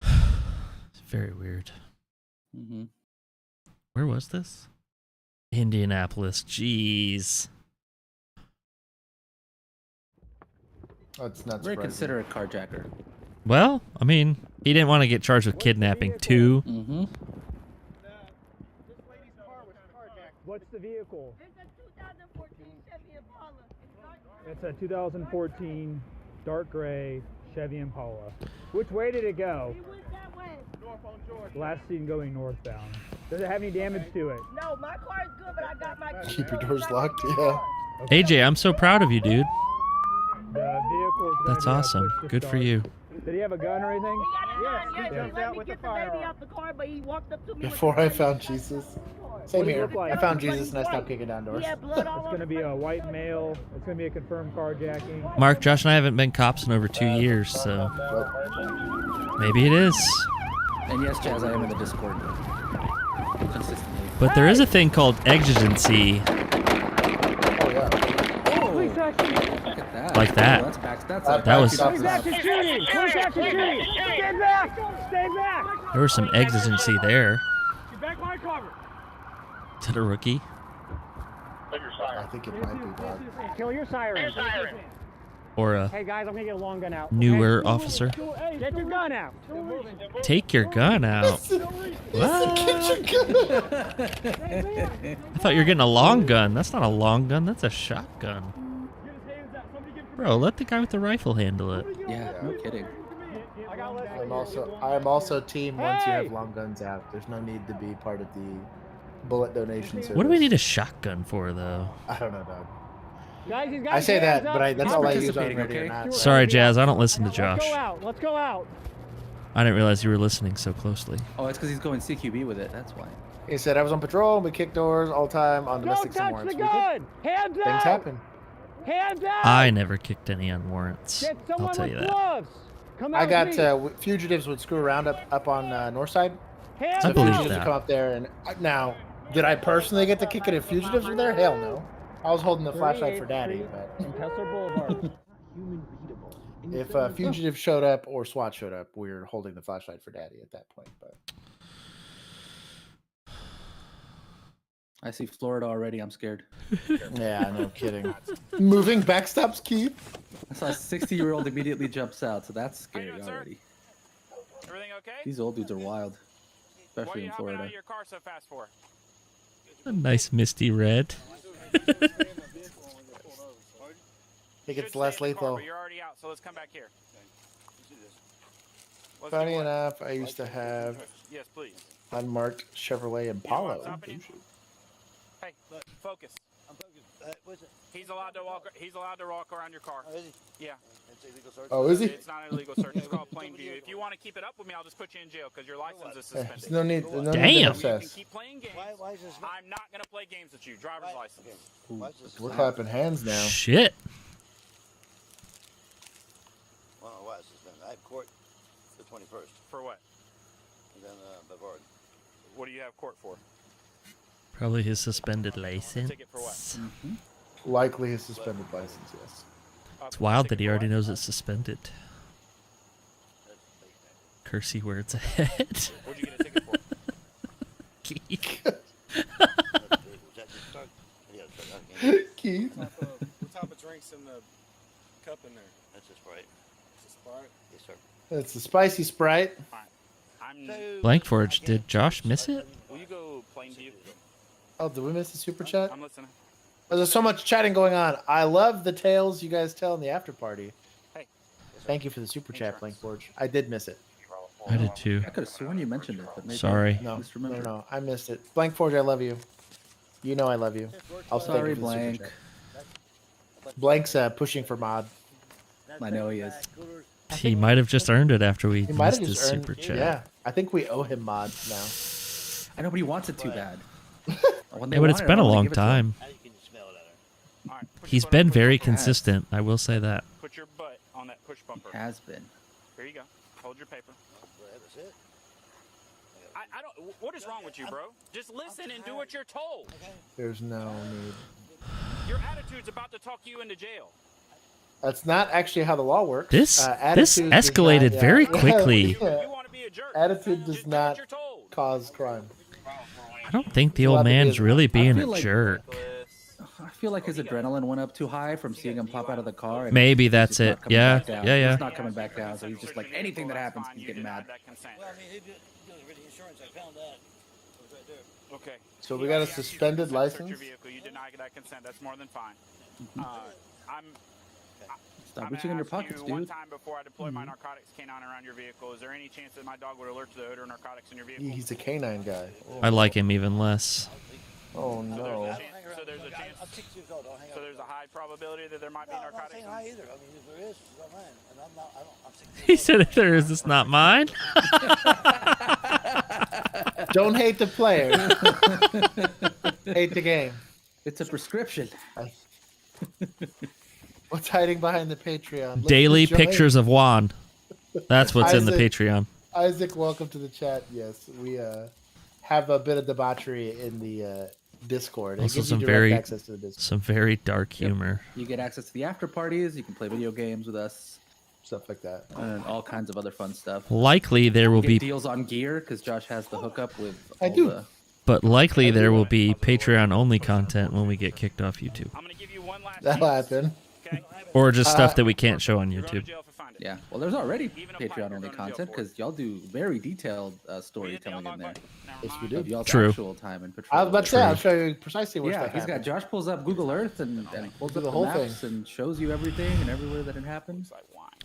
It's very weird. Mm-hmm. Where was this? Indianapolis. Jeez. That's not very considerate carjacker. Well, I mean, he didn't want to get charged with kidnapping too. Mm-hmm. What's the vehicle? It's a 2014 Chevy Impala. It's a 2014 dark gray Chevy Impala. Which way did it go? It went that way. North on Georgia. Last seen going northbound. Does it have any damage to it? No, my car is good, but I got my keep your doors locked. Yeah. Okay. AJ, I'm so proud of you, dude. The vehicle is That's awesome. Good for you. Did he have a gun or anything? Yes, he let me get the baby out the car, but he walked up to me. Before I found Jesus. Same here. Like? I found Jesus and I stopped kicking down doors. It's going to be a white male. It's going to be a confirmed carjacking. Mark, Josh, and I haven't been cops in over 2 years, so maybe it is. And yes, Jazz, I am in the Discord consistently. But there is a thing called exigency. Like that. That was. There was some exigency there. Is that a rookie? I think it might be Bob. Kill your siren. Or a Hey guys, I'm gonna get a long gun out. newer officer. Get your gun out. Take your gun out. What? I thought you were getting a long gun. That's not a long gun. That's a shotgun. Bro, let the guy with the rifle handle it. Yeah, no kidding. I'm also team once you have long guns out. There's no need to be part of the bullet donation service. What do we need a shotgun for, though? I don't know, dog. Guys, I say that, but that's all I use on radio. Not Sorry, Jazz. I don't listen to Josh. Let's go out. Let's go out. I didn't realize you were listening so closely. Oh, it's because he's going CQB with it. That's why. He said I was on patrol. We kicked doors all the time on domestic Don't touch warrants. the gun. Hands up. Things happen. Hands up. I never kicked any on warrants. Get I'll someone tell with you that. gloves. Come I out got with me. fugitives would screw around up on Northside. Hands So I believe fugitives would that. come up there, and now, did I personally get to kick it if fugitives were there? Hell no. I was holding the flashlight for Daddy. But Kessler Boulevard. if fugitives showed up or SWAT showed up, we were holding the flashlight for Daddy at that point. But I see Florida already. I'm scared. yeah, no kidding. Moving backstops, Keith. I saw a 60-year-old immediately jumps out, so that's scary already. Everything okay? These old dudes are wild, What are especially you in hopping out Florida. of your car so fast for? A nice misty red. I think it's less lethal. But you're already out, so let's come back here. Let's Funny do what? enough, I used to have Yes, please. unmarked Chevrolet Impala. Hey, look, focus. I'm focused. He's allowed to walk. He's allowed to walk around your car. Is he? Yeah. Oh, is he? It's not an illegal search. It's called plain view. If you want to keep it up with me, I'll just put you in jail because your license is Hey, suspended. there's no need. No Damn. Need to You obsess. can keep playing games. I'm not gonna play games with you. Driver's license. We're clapping hands now. Shit. Well, why is suspended? I have court the 21st. For what? And then Bavard. What do you have court for? Probably his suspended license. Ticket for what? Likely his suspended license, yes. It's wild that he already knows it's suspended. Cursey words ahead. What'd you get a ticket for? Keith. Keith. What type of drinks in the cup in there? That's a Sprite. It's a Sprite? Yes, sir. It's the spicy Sprite. Blankforge, did Josh miss it? Will you go plain view? Oh, did we miss the super chat? I'm listening. Oh, there's so much chatting going on. I love the tales you guys tell in the after party. Hey. Thank you for the super chat, Blankforge. I did miss it. I did too. I could have sworn you mentioned it, but maybe Sorry. No, I misremembered. no, I missed it. Blankforge, I love you. You know I love you. I'll stay Sorry, for the super Blank. chat. Blank's pushing for mod. I know he is. He might have just earned it after we He might missed have his just earned. super chat. Yeah, I think we owe him mod now. I know, but he wants it too bad. Yeah, but it's been a long time. He's been very consistent. I will say that. Put your butt on that push bumper. Has been. Here you go. Hold your paper. I don't. What is wrong with you, bro? Just listen and do what you're told. There's no need. Your attitude's about to talk you into jail. That's not actually how the law works. This Attitude does escalated not- very yeah. quickly. Yeah. Attitude does not cause crime. I don't think the Well, old I think man's it- really being feel a like- jerk. I feel like his adrenaline went up too high from seeing him pop out of the car. and Maybe he's that's just not it. coming Yeah, back down. yeah, yeah. He's not coming back down, so he's just like anything that happens, he's getting mad. Well, I mean, he did the insurance. I found that. It was right there. Okay. So we got a suspended Search license. your vehicle. You deny that consent. That's more than fine. Stop I'm reaching in gonna your ask pockets, you one dude. time before I deploy my narcotics canine around your vehicle. Is there any chance that my dog would alert to the odor of narcotics in your vehicle? He's a canine guy. I like him even less. Oh no. So there's a chance. I'm 6 years old. I'll hang So out. there's a high probability that there might be No, I'm not narcotics. saying hi either. I mean, if there is, it's not mine. And I'm not. I'm 6 years He old. said, if there is, it's not mine. Don't hate the player. Hate the game. It's a prescription. What's hiding behind the Patreon? Look Daily at the joint. pictures of Juan. That's what's in the Isaac- Patreon. Isaac, welcome to the chat. Yes, we have a bit of debauchery in the Discord. It Also gives you some direct very, access to the Discord. some very dark humor. You get access to the after parties. You can play video games with us. Stuff like that. And all kinds of other fun stuff. Likely there will Get be deals on gear because Josh has the hookup with I all do. the But likely there will be Patreon-only content when we get kicked off YouTube. That'll happen. Or just stuff that we can't show on YouTube. Yeah, well, there's already Patreon-only content because y'all do very detailed storytelling in there. Yes, we do. Y'all's True. actual time and I was about to say, I'll show you precisely where Yeah, stuff he's got happens. Josh pulls up Google Earth and pulls up the whole maps thing. and shows you everything and everywhere that it happens.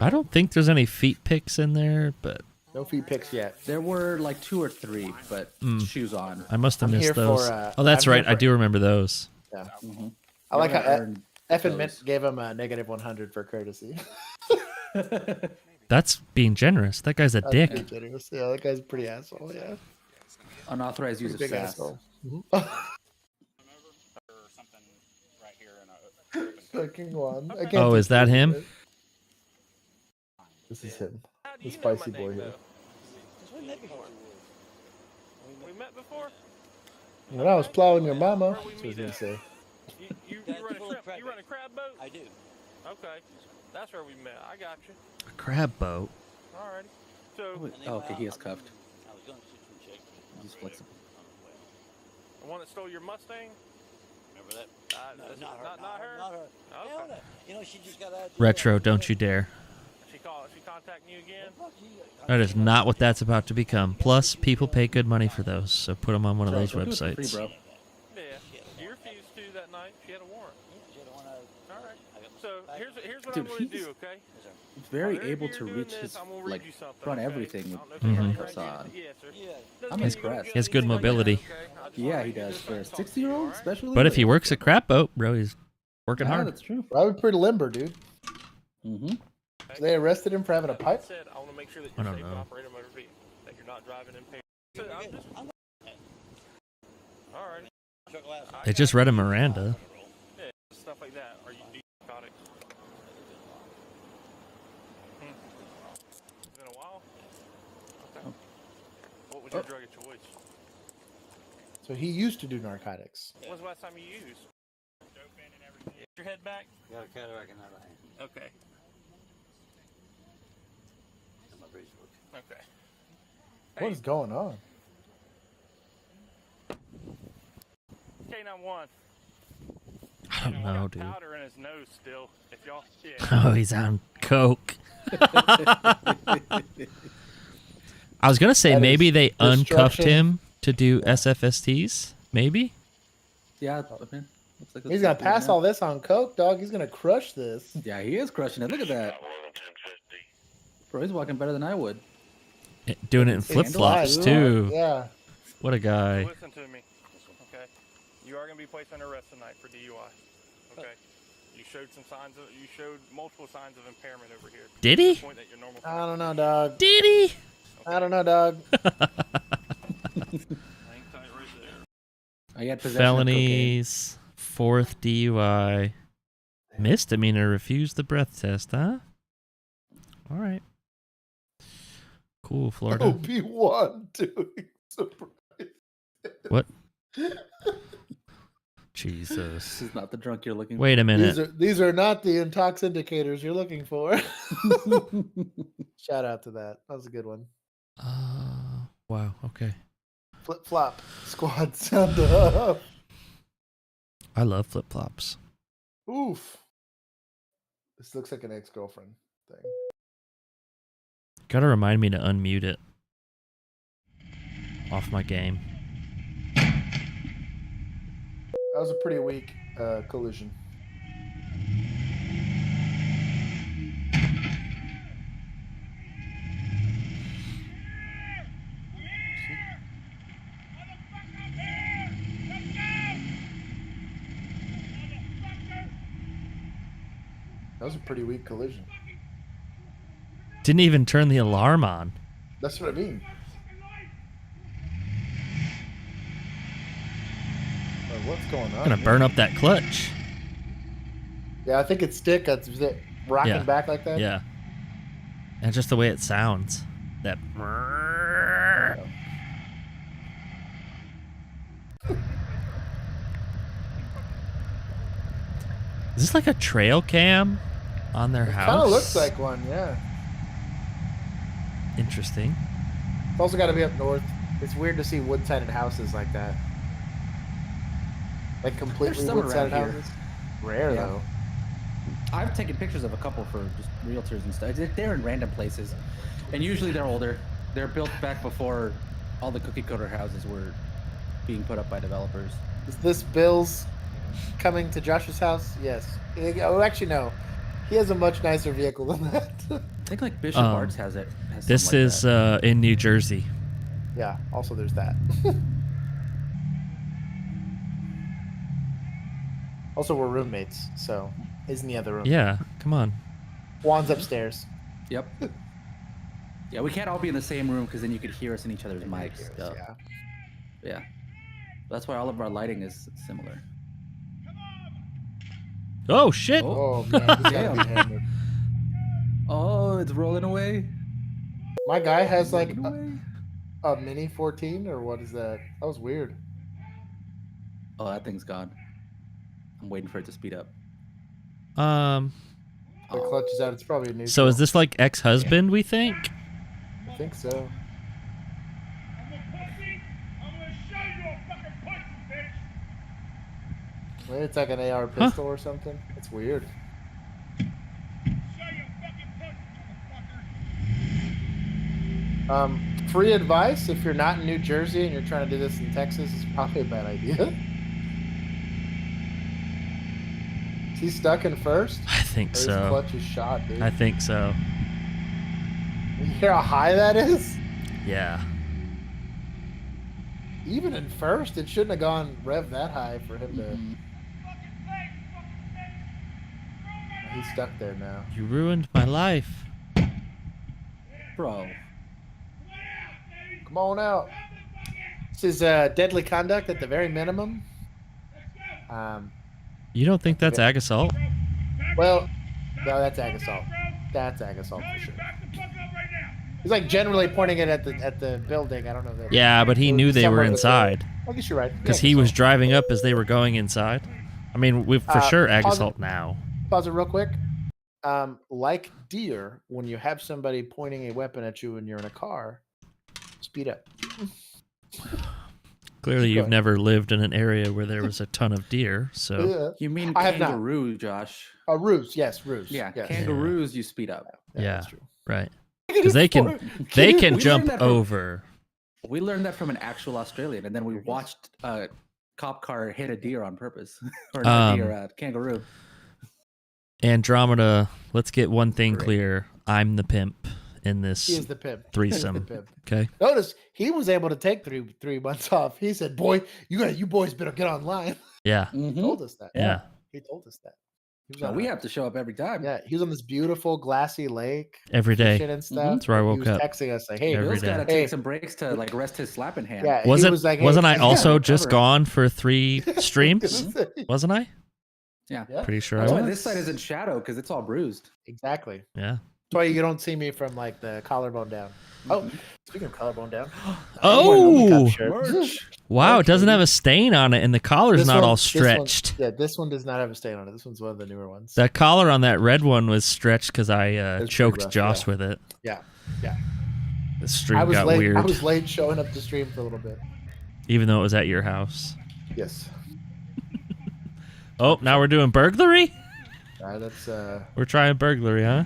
I don't think there's any feet pics in there, but No feet pics yet. There were like 2 or 3, but shoes on. I must have I'm here missed those. for, Oh, that's I'm here right. I for- do remember those. Yeah. Mm-hmm. I like how earned F and those. Mint gave him a negative 100 for courtesy. That's being generous. That guy's a That's dick. pretty generous. Yeah, that guy's a pretty asshole. Yeah. Unauthorized use of Pretty big sass. asshole. Fucking one. I can't Oh, is that him? This is him. The spicy boy here. We met before? When I was plowing your mama, that's what he's gonna say. You run a crab boat? I do. Okay. That's where we met. I got you. A crab boat. Alrighty. So, Oh, okay, he is cuffed. He's flexible. the one that stole your Mustang? Remember that? Not her? Not her. Okay. Hell no. You know, she just got out. Retro, don't you dare. She contacting you again? That is not what that's about to become. Plus, people pay good money for those, so put them on one of those websites. Yeah. You refused to that night. She had a warrant. Alright. So, here's what Dude, I'm going to he's- do, okay? Very able to reach his, like, front everything with Mhm. the facade. Yes, sir. I'm impressed. He has good mobility. Yeah, he does. For a 60-year-old, especially. But if he works a crab boat, bro, he's working Yeah, hard. that's true. Probably pretty limber, dude. Mm-hmm. They arrested him for having a pipe. Said, I want to make sure that I you're don't safe know. to operate a motor vehicle, that you're not driving impaired. So I'm just... Alright. They just read a Miranda. Yeah, stuff like that. Are you narcotic? It's been a while? Okay. What was your drug of choice? So he used to do narcotics. When was the last time you used? Dope and everything. Get your head back? Got a cataract in that hand. Okay. My bridge book. Okay. What is going on? K91. I don't know, dude. Powder in his nose still. If y'all... Yeah. Oh, he's on coke. I was going to say That maybe is they uncuffed destruction. him to do SFSTs. Maybe? Yeah, I mean, looks like He's gonna pass all this on coke, dog. He's gonna crush this. Yeah, he is crushing it. Look at that. Bro, he's walking better than I would. Doing it in flip-flops, too. Yeah. What a guy. Listen to me. Okay. You are going to be placed under arrest tonight for DUI. Okay. You showed multiple signs of impairment over here. Did he? To the point that your normal I don't know, dog. Did he? I don't know, dog. I had possession of cocaine. Felonies, 4th DUI, misdemeanor, refused the breath test, huh? All right. Cool, Florida. Obi-Wan doing surprise. What? Jesus. This is not the drunk you're looking Wait a minute. These are not the intox indicators you're looking for. Shout out to that. That was a good one. Wow, okay. Flip flop squad sound up. I love flip-flops. Oof. This looks like an ex-girlfriend thing. Gotta remind me to unmute it. Off my game. That was a pretty weak collision. That was a pretty weak collision. Didn't even turn the alarm on. That's what I mean. What's going on? I'm gonna burn up that clutch. Yeah, I think it's stick. That's it rocking Yeah. back like that. Yeah. And just the way it sounds. That. Is this like a trail cam on their house? Kind of looks like one, yeah. Interesting. It's also got to be up north. It's weird to see wood-sided houses like that. Like completely wood-sided houses. Rare though. I've taken pictures of a couple for just realtors and stuff. They're in random places, and usually they're older. They're built back before all the cookie cutter houses were being put up by developers. Is this Bill's coming to Josh's house? Yes. Oh, actually no. He has a much nicer vehicle than that. I think like Bishop Arts has it. This is in New Jersey. Yeah. Also, there's that. Also, we're roommates, so he's in the other room. Yeah, come on. Juan's upstairs. Yep. Yeah, we can't all be in the same room because then you could hear us in each other's mics. Yeah. That's why all of our lighting is similar. Oh shit! Oh man, he's gotta be hammered. Oh, it's rolling away. My guy has like a Mini 14, or what is that? That was weird. Oh, that thing's gone. I'm waiting for it to speed up. The clutch is out. It's probably a new. So is this like ex-husband? We think. I think so. Maybe it's like an AR pistol or something. It's weird. Free advice: if you're not in New Jersey and you're trying to do this in Texas, it's probably a bad idea. Is he stuck in first? I think or so. His clutch is shot, dude. I think so. You hear how high that is? Yeah. Even in first, it shouldn't have gone rev that high for him to. He's stuck there now. You ruined my life, bro. Come on out. This is deadly conduct at the very minimum. You don't think that's ag assault? Well, no, that's ag assault. That's ag assault for sure. He's like generally pointing it at the building. I don't know. That Yeah, but he knew they were inside. I guess you're right. Because he was driving up as they were going inside. I mean, we've for sure ag assault now. Pause it real quick. Like deer, when you have somebody pointing a weapon at you and you're in a car, speed up. Clearly, you've never lived in an area where there was a ton of deer, so... Yeah. You mean I have not. kangaroo, Josh? Roos, yes, roos. Yeah, yes. kangaroos, you speed up. Yeah, right. Because they can jump over. We learned that from an actual Australian, and then we watched a cop car hit a deer on purpose. Or not a deer, a kangaroo. Andromeda, let's get one thing clear. I'm the pimp in this He is the pimp. threesome. He is the pimp. Okay. Notice he was able to take three months off. He said, "Boy, you boys better get online." Yeah. He told us that. Yeah. He told us that. No, we have to show up every time. Yeah, he was on this beautiful glassy lake Every day. fishing and stuff. That's where I woke he was up. texting us like, "Hey, Every Bill's got to day. take some breaks to like rest his slapping hand." Yeah, Wasn't, he was like, hey, wasn't I also yeah, just gone for 3 streams? gonna say. Wasn't I? Yeah. Pretty sure That's I why was. this side is in shadow because it's all bruised. Exactly. Yeah. That's why you don't see me from like the collarbone down. Oh, speaking of collarbone down. Oh! Merch. Wow, it doesn't have a stain on it, and the collar's This not one- all this one- stretched. yeah, this one does not have a stain on it. This one's one of the newer ones. That collar on that red one was stretched because I pretty choked rough, Josh yeah. with it. Yeah, yeah. The stream I was got late. weird, I was late showing up to stream for a little bit. even though it was at your house. Yes. Oh, now we're doing burglary? That's We're trying burglary, huh?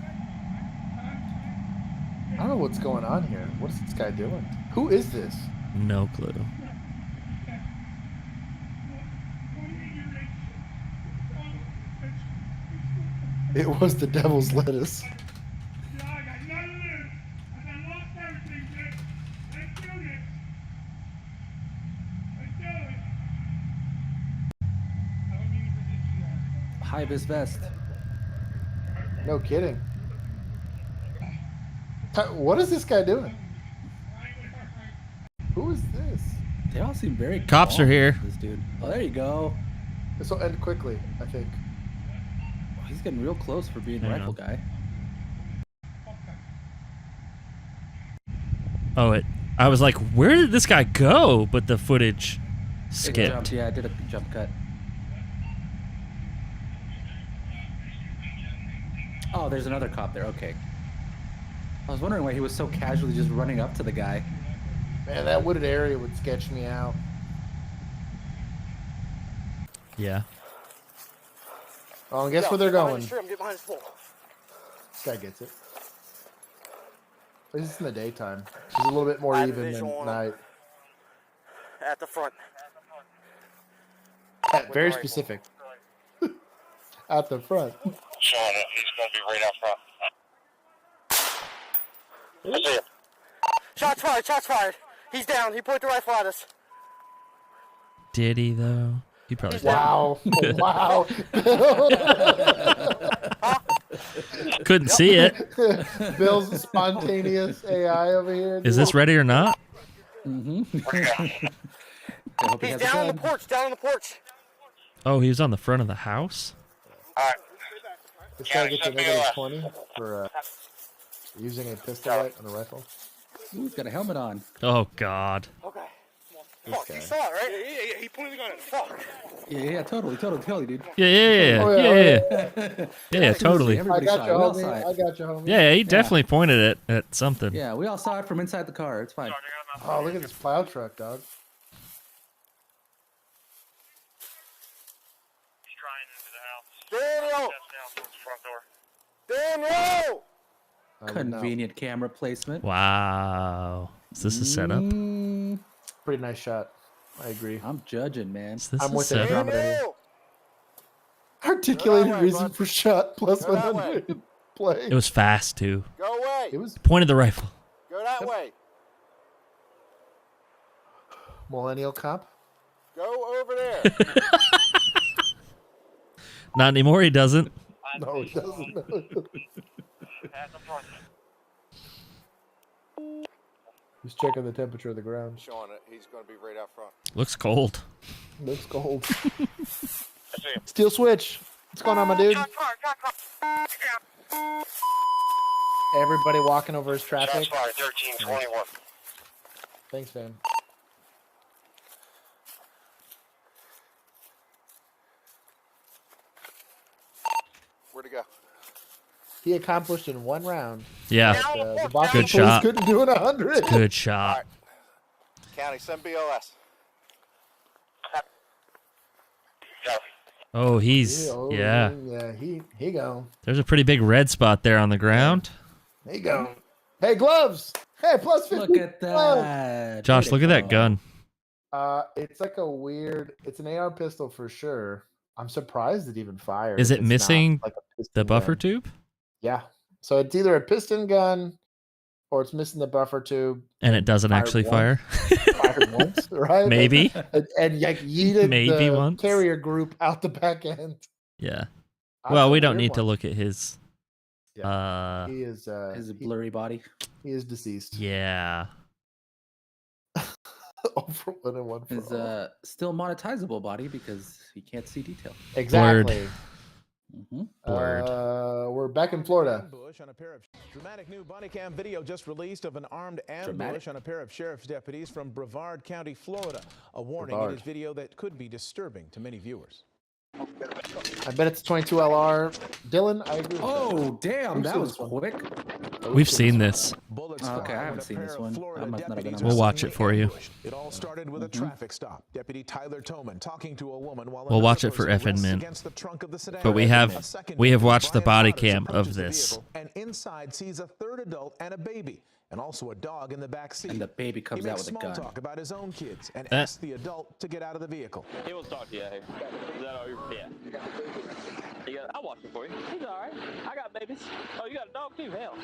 I don't know what's going on here. What is this guy doing? Who is this? No clue. It was the devil's lettuce. High vis vest. No kidding. What is this guy doing? Who is this? They all seem very Cops calm, are here. This dude. Oh, there you go. This will end quickly, I think. Oh, he's getting real close for being I rifle know. guy. Oh, I was like, where did this guy go? But the footage It skipped. jumped. Yeah, I did a jump cut. Oh, there's another cop there. Okay. I was wondering why he was so casually just running up to the guy. Man, that wooded area would sketch me out. Yeah. Oh, and guess where they're going. Sure, I'm getting behind this pole. This guy gets it. At least it's in the daytime. It's a little bit more even than night. At the front. Very specific. At the front. Showing it. He's going to be right out front. I see him. Shots fired, shots fired. He's down. He pointed the rifle at us. Did he though? He probably did. Wow. Wow. Couldn't see it. Bill's spontaneous AI over here. Is this ready or not? Mm-hmm. He's down on the porch, down on the porch. Oh, he was on the front of the house? All right. This guy gets a negative 20 for using a pistol light on a rifle. Ooh, he's got a helmet on. Oh, God. Okay. This Fuck, guy. you saw it, right? Yeah, he pointed the gun at us. Fuck. Yeah, totally, dude. Yeah, Oh, yeah, totally. I got you, homie. I got you, homie. Yeah, he definitely pointed it at something. Yeah, we all saw it from inside the car. It's fine. Oh, look at this plow truck, dog. Daniel! Daniel! Convenient camera placement. Wow. Is this a setup? Pretty nice shot. I agree. I'm judging, man. Is this I'm a with setup? it. Articulated reason for shot plus 100 play. It was fast, too. Go away. It was Pointed the rifle. Go that way. millennial cop. Go over there. Not anymore, he doesn't. No, he doesn't. He's checking the temperature of the ground. Showing it. He's going to be right out front. Looks cold. Looks cold. Steel switch. What's going on, my dude? Everybody walking over his traffic. Shots fired, 1321. Thanks, fam. Where'd he go? He accomplished in one round. Yeah. The Boston Good police shot. couldn't do in 100. Good shot. County, send BOS. Oh, he's yeah. Yeah, he go. There's a pretty big red spot there on the ground. There you go. Hey, gloves. Hey, plus 50. Look at that. Josh, look at that gun. It's like a weird. It's an AR pistol for sure. I'm surprised it even fired. Is it It's missing not like a piston the buffer gun. tube? Yeah. So it's either a piston gun or it's missing the buffer tube. And it doesn't actually fire? Fired once, right? Maybe. And like yeeted Maybe the once. carrier group out the back end. Yeah. That's Well, a we don't weird need to one. look at his. He is His blurry body. He is deceased. Yeah. All for one and one for His all. still monetizable body because he can't see detail. Exactly. Blurred. We're back in Florida. Ambush on a pair of dramatic new Bodycam video just released of an armed ambush on a pair of sheriff's deputies from Brevard County, Florida. A warning in his video that could be disturbing to many viewers. I bet it's 22 LR. Dylan, I agree with Oh, that. damn, We've that seen was this one. quick. We've seen this. Okay, I haven't seen this one. I must not have been on We'll watch it for you. It all started with a traffic stop. Deputy Tyler Toman talking to a woman while We'll watch it for another person effing mint. rests against the trunk of the sedan. But we A have second watched the Brian body Potters cam approaches of the this. vehicle and inside sees a third adult and a baby, and also a dog in the back seat. And the baby comes he out makes with a small gun. talk about his own kids and asks the adult to get out of the vehicle. He wants to talk to you. Hey. Is that all yeah. I'll watch it for you. He's all right. I got babies. Oh, you got a dog too? Hell.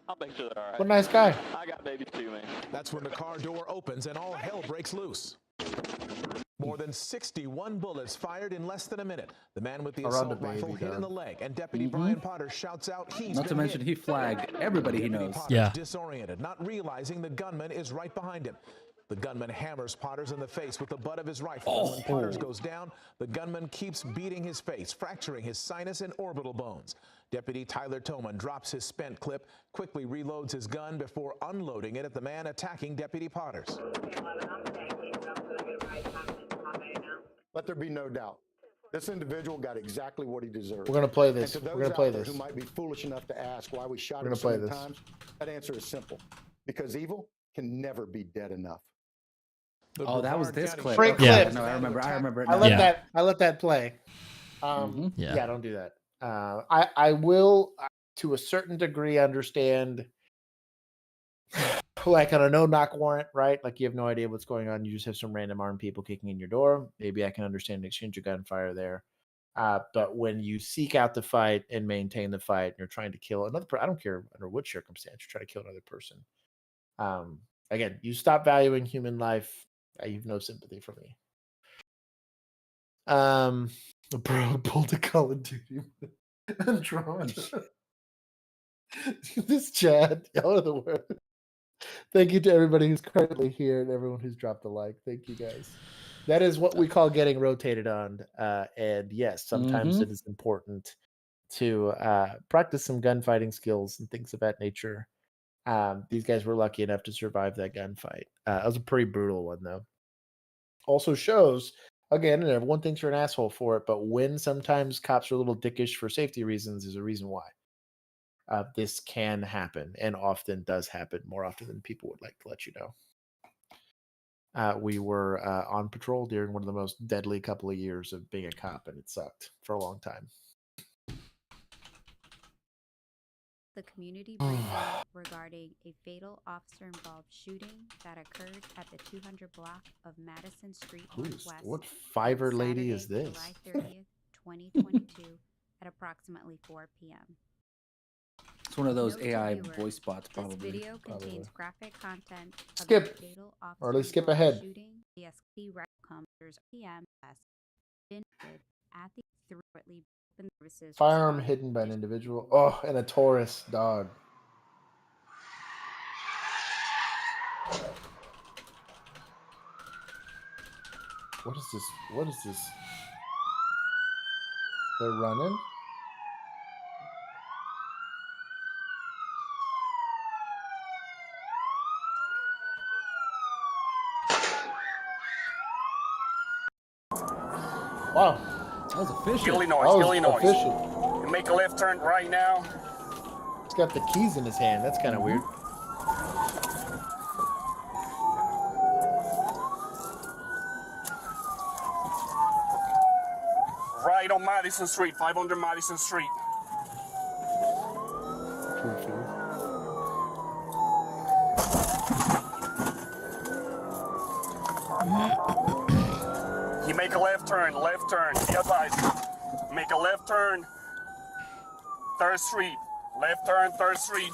I'll make sure they're all right. What a nice guy. I got babies too, man. That's when the car door opens and all hell breaks loose. More than 61 bullets fired in less than a minute. The man with the Around assault the rifle baby, hit in dog. the leg, and Deputy Brian Potter shouts out, "He's Not to been mention hit." he flagged everybody he Deputy knows. Potter's Yeah. disoriented, not realizing the gunman is right behind him. The gunman hammers Potters in the face with the butt of his rifle. And when Potters goes down, the gunman keeps beating his face, fracturing his sinus and orbital bones. Deputy Tyler Toman drops his spent clip, quickly reloads his gun before unloading it at the man attacking Deputy Potters. Let there be no doubt. This individual got exactly what he deserved. We're gonna play this. And to We're those gonna play out there this. Who might be foolish enough to ask why we shot We're him gonna play so many this. times? That answer is simple. because evil can never be dead enough. Oh, that was this clip. Frank Okay. clip. No, I remember it. I now. let that play. Yeah, don't do that. I will, to a certain degree, understand. Like on a no-knock warrant, right? Like you have no idea what's going on. You just have some random armed people kicking in your door. Maybe I can understand an exchange of gunfire there. But when you seek out the fight and maintain the fight, and you're trying to kill another person, I don't care under what circumstance you're trying to kill another person. Again, you stop valuing human life. You have no sympathy for me. Bro, pulled a Call of Duty. I'm drawn. This Chad, y'all are the worst. Thank you to everybody who's currently here and everyone who's dropped a like. Thank you guys. That is what we call getting rotated on. And yes, sometimes it is important to practice some gunfighting skills and things of that nature. These guys were lucky enough to survive that gunfight. It was a pretty brutal one, though. Also shows, again, and everyone thinks you're an asshole for it, but when sometimes cops are a little dickish for safety reasons, there's a reason why. This can happen and often does happen, more often than people would like to let you know. We were on patrol during one of the most deadly couple of years of being a cop, and it sucked for a long time. The community briefing regarding a fatal officer-involved shooting that occurred at the 200 block of Madison Street Northwest. What Fiverr lady is this? July 30th, 2022 at approximately 4 p.m. It's one of those AI voice bots, probably. This video contains graphic content of Skip, the fatal or at least skip ahead. Shooting. The SC recommenders PMS at the thoroughly open services. Firearm hidden by an individual. Oh, and a Taurus dog. What is this? What is this? They're running? Wow. That was efficient. Illinois. You make a left turn right now. He's got the keys in his hand. That's kind of weird. Right on Madison Street, 500 Madison Street. You make a left turn, be advised. Make a left turn, 3rd Street. Left turn, 3rd Street.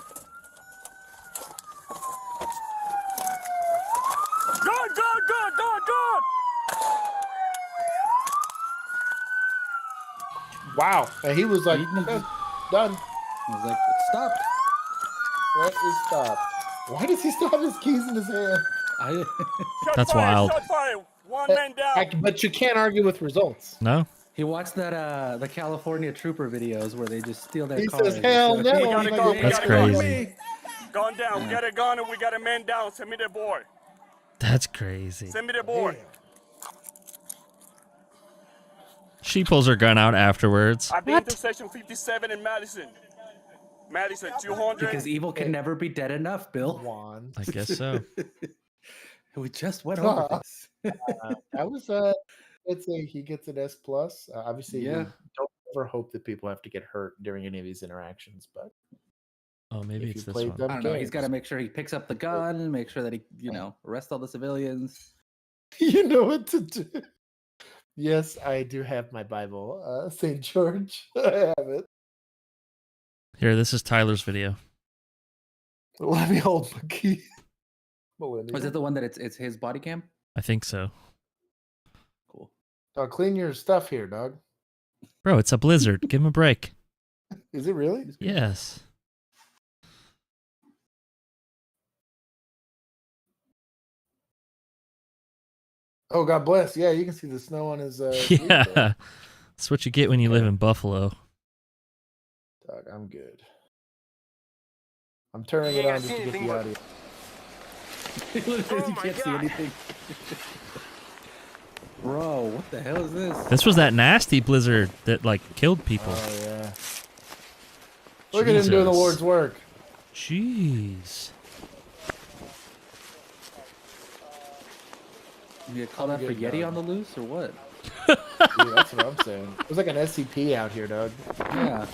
Good. Wow. And he was like, done. I was like, stop. What is stop? Why does he still have his keys in his hand? That's wild. Shot fire. One man down. But you can't argue with results. No. He watched that the California Trooper videos where they just steal their He cars. says, hell no. That's crazy. Gone down. We got a gun and we got a man down. Send me the boy. That's crazy. Send me the boy. She pulls her gun out afterwards. At the intersection 57 in Madison. Madison 200. Because evil can never be dead enough, Bill. I guess so. We just went over this. That was let's say he gets an S+. Obviously, you don't ever hope that people have to get hurt during any of these interactions, but oh, maybe it's this one. I don't know. He's got to make sure he picks up the gun, make sure that he, arrests all the civilians. You know what to do. Yes, I do have my Bible, St. George. I have it. Here, this is Tyler's video. Let me hold my key. Was it the one that it's his body cam? I think so. Cool. Dog, clean your stuff here, dog. Bro, it's a blizzard. Give him a break. Is it really? Yes. Oh, God bless. Yeah, you can see the snow on his. Yeah. That's what you get when you live in Buffalo. Dog, I'm good. I'm turning it on just to get the audio. You can't see anything. Bro, what the hell is this? This was that nasty blizzard that killed people. Oh yeah. Look at him doing the Lord's work. Jeez. You get called out for Yeti on the loose or what? Dude, that's what I'm saying. It was like an SCP out here, dog. Yeah.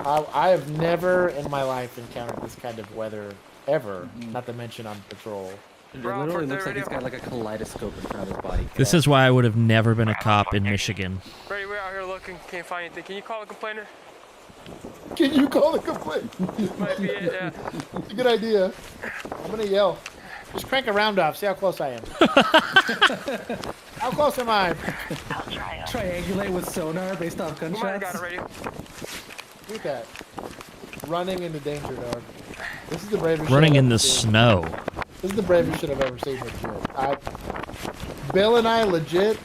I have never in my life encountered this kind of weather ever. Not to mention on patrol. It literally looks like he's got like a kaleidoscope in front of his body. This is why I would have never been a cop in Michigan. Brady, we're out here looking. Can't find anything. Can you call a complainer? Can you call the complaint? Might be it, yeah. It's a good idea. I'm gonna yell. Just crank a round off. See how close I am. How close am I? Triangulate with sonar based off gunshots. I got it ready. Look at that. Running into danger, dog. This is the bravest Running shit in I've the ever seen. snow. This is the bravest shit I've ever seen. Legit. Bill and I legit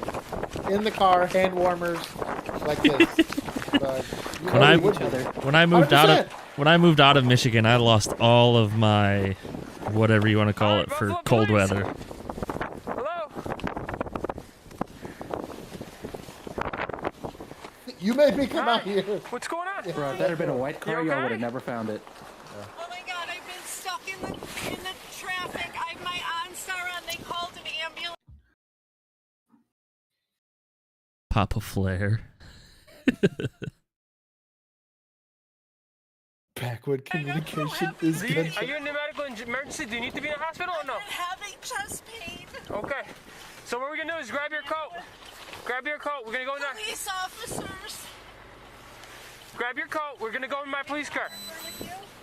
in the car, hand warmers, like this. When I moved out of Michigan, I lost all of my whatever you want to call it for cold weather. Hello? You made me come out here. What's going on? Bro, if that had been a white car, y'all would have never found it. Oh my god, I've been stuck in the traffic. I have my OnStar on. They called an ambulance. Papa Flare. Backwood communication is good. Are you in the medical emergency? Do you need to be in a hospital or no? I'm having chest pain. Okay. So what we're gonna do is grab your coat. Grab your coat. We're gonna go now. Police officers. Grab your coat. We're gonna go in my police car.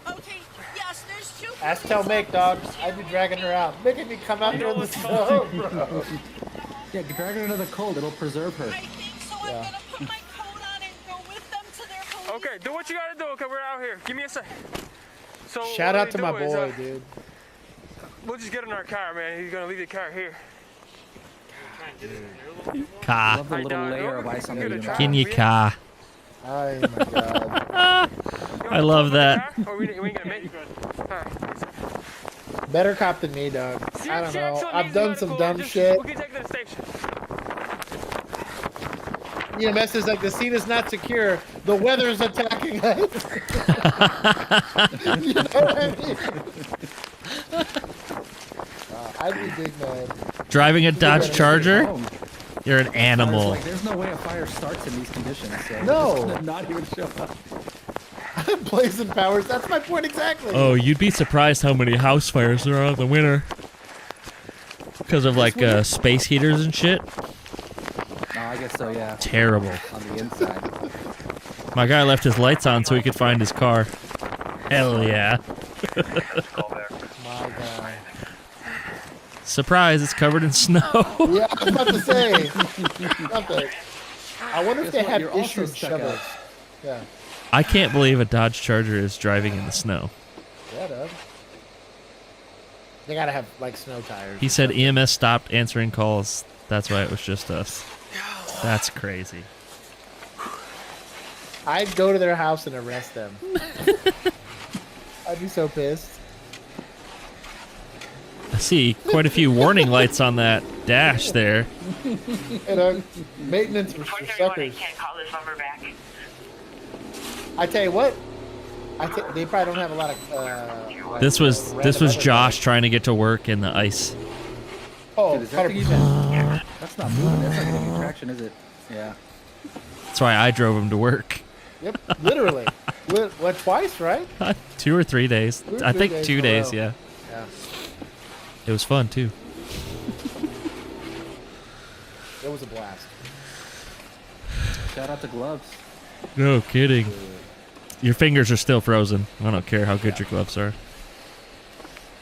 Okay, yes, there's two. Ask tell Mick, dog. I'd be dragging her out. Making me come out here in the snow, bro. Yeah, drag her into the cold. It'll preserve her. I think so. I'm gonna put my coat on and go with them to their police. Okay, do what you gotta do. Okay, we're out here. Give me a sec. So Shout what out we to do my is, boy, dude. We'll just get in our car, man. He's gonna leave the car here. Car. Love the little layer of ice on the unit. In your car. Oh my god. I love that. Or we ain't gonna make it. Better cop than me, dog. I don't know. I've done some dumb shit. We can take it to the station. EMS is like, the scene is not secure. The weather is attacking us. You know what I mean? I'd be big mad. Driving a Dodge Charger? You're an animal. Like, there's no way a fire starts in these conditions. So No. Not even show up. Blazing powers. That's my point exactly. Oh, you'd be surprised how many house fires there are in the winter. Because of like space heaters and shit. No, I guess so, yeah. Terrible. On the inside. My guy left his lights on so he could find his car. Hell yeah. My God. Surprise, it's covered in snow. Yeah, I was about to say. Something. I wonder if they have issued shovels. Yeah. I can't believe a Dodge Charger is driving in the snow. Yeah, dog. They gotta have like snow tires. He said EMS stopped answering calls. That's why it was just us. That's crazy. I'd go to their house and arrest them. I'd be so pissed. I see quite a few warning lights on that dash there. And maintenance for suckers. Can't call this number back. I tell you what, they probably don't have a lot of. This was Josh trying to get to work in the ice. Oh, Dude, that's not moving. That's not getting traction, is it? Yeah. That's why I drove him to work. Yep, literally. What, twice, right? 2 or 3 days. I think 2 days, yeah. Yeah. It was fun too. It was a blast. Shout out to gloves. No kidding. Your fingers are still frozen. I don't care how good your gloves are.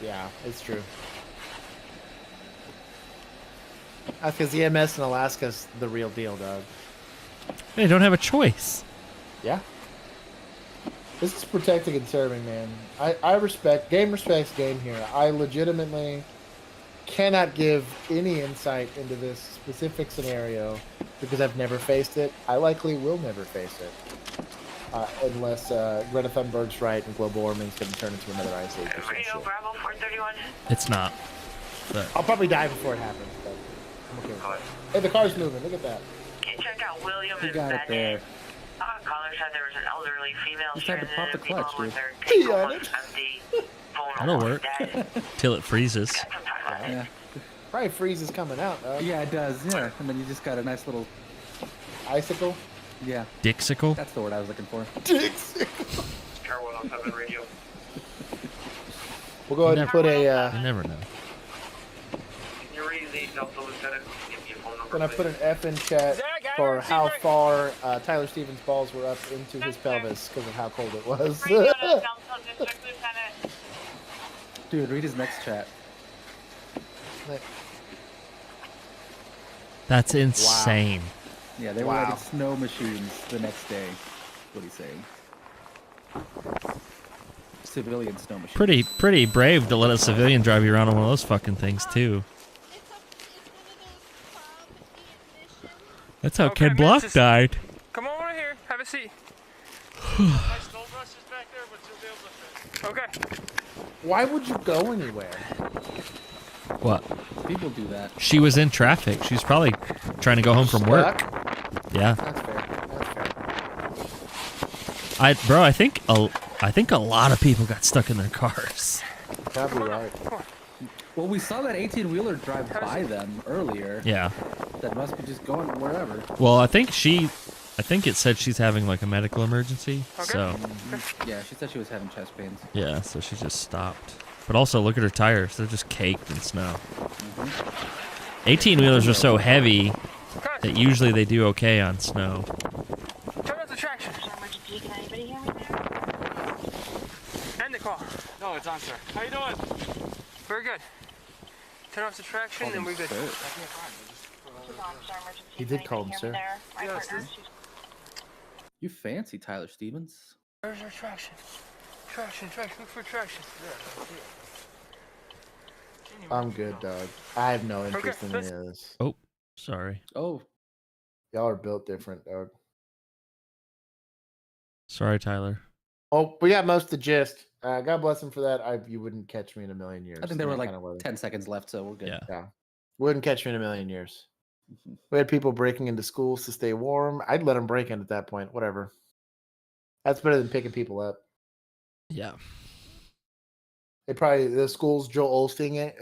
Yeah, it's true. That's because EMS in Alaska's the real deal, dog. They don't have a choice. Yeah. This is protecting and serving, man. I respect, game respects game here. I legitimately cannot give any insight into this specific scenario because I've never faced it. I likely will never face it. Unless Greta Thunberg's right and global warming's going to turn into another ice age or some shit. Bravo 431. It's not. But I'll probably die before it happens, but I'm okay with it. Hey, the car's moving. Look at that. Can you check out William You and got it there. Caller said there was an elderly female Just had to pop the clutch, dude. takeover of the That'll work. Till it freezes. Yeah. Probably freezes coming out, though. Yeah, it does. Yeah, and then you just got a nice little icicle. Yeah. Dixicle? That's the word I was looking for. Dixicle. Car 107 radio. We'll go ahead and put a. You never know. Can you read the Delta Lieutenant? Give me your phone number. Gonna put an F in chat for how far Tyler Stevens' balls were up into his pelvis because of how cold it was. Dude, read his next chat. That's insane. Wow. Yeah, they were riding snow machines the next day. What he's saying. Civilian snow machines. Pretty brave to let a civilian drive you around on one of those fucking things too. That's how Ken Block died. Come on over here. Have a seat. Okay. Why would you go anywhere? What? People do that. She was in traffic. She's probably trying to go home from work. Yeah. That's fair. I think a lot of people got stuck in their cars. Probably right. Well, we saw that 18-wheeler drive by them earlier. Yeah. That must be just going wherever. Well, I think it said she's having like a medical emergency. Okay. So. Yeah, she said she was having chest pains. Yeah, so she just stopped. But also, look at her tires. They're just caked in snow. 18-wheelers are so heavy that usually they do okay on snow. Turn off the traction. Can anybody hear me there? End the call. No, it's on, sir. How you doing? Very good. Turn off the traction and we're good. He did call him, sir. You fancy, Tyler Stevens. Where's our traction? Traction. Look for traction. I'm good, dog. I have no interest in any of this. Oh, sorry. Oh. Y'all are built different, dog. Sorry, Tyler. Oh, we got most of the gist. God bless him for that. You wouldn't catch me in a million years. I think there were like 10 seconds left, so we're good. Yeah. Wouldn't catch me in a million years. We had people breaking into schools to stay warm. I'd let them break in at that point. Whatever. That's better than picking people up. Yeah. The school's Joel Osteen,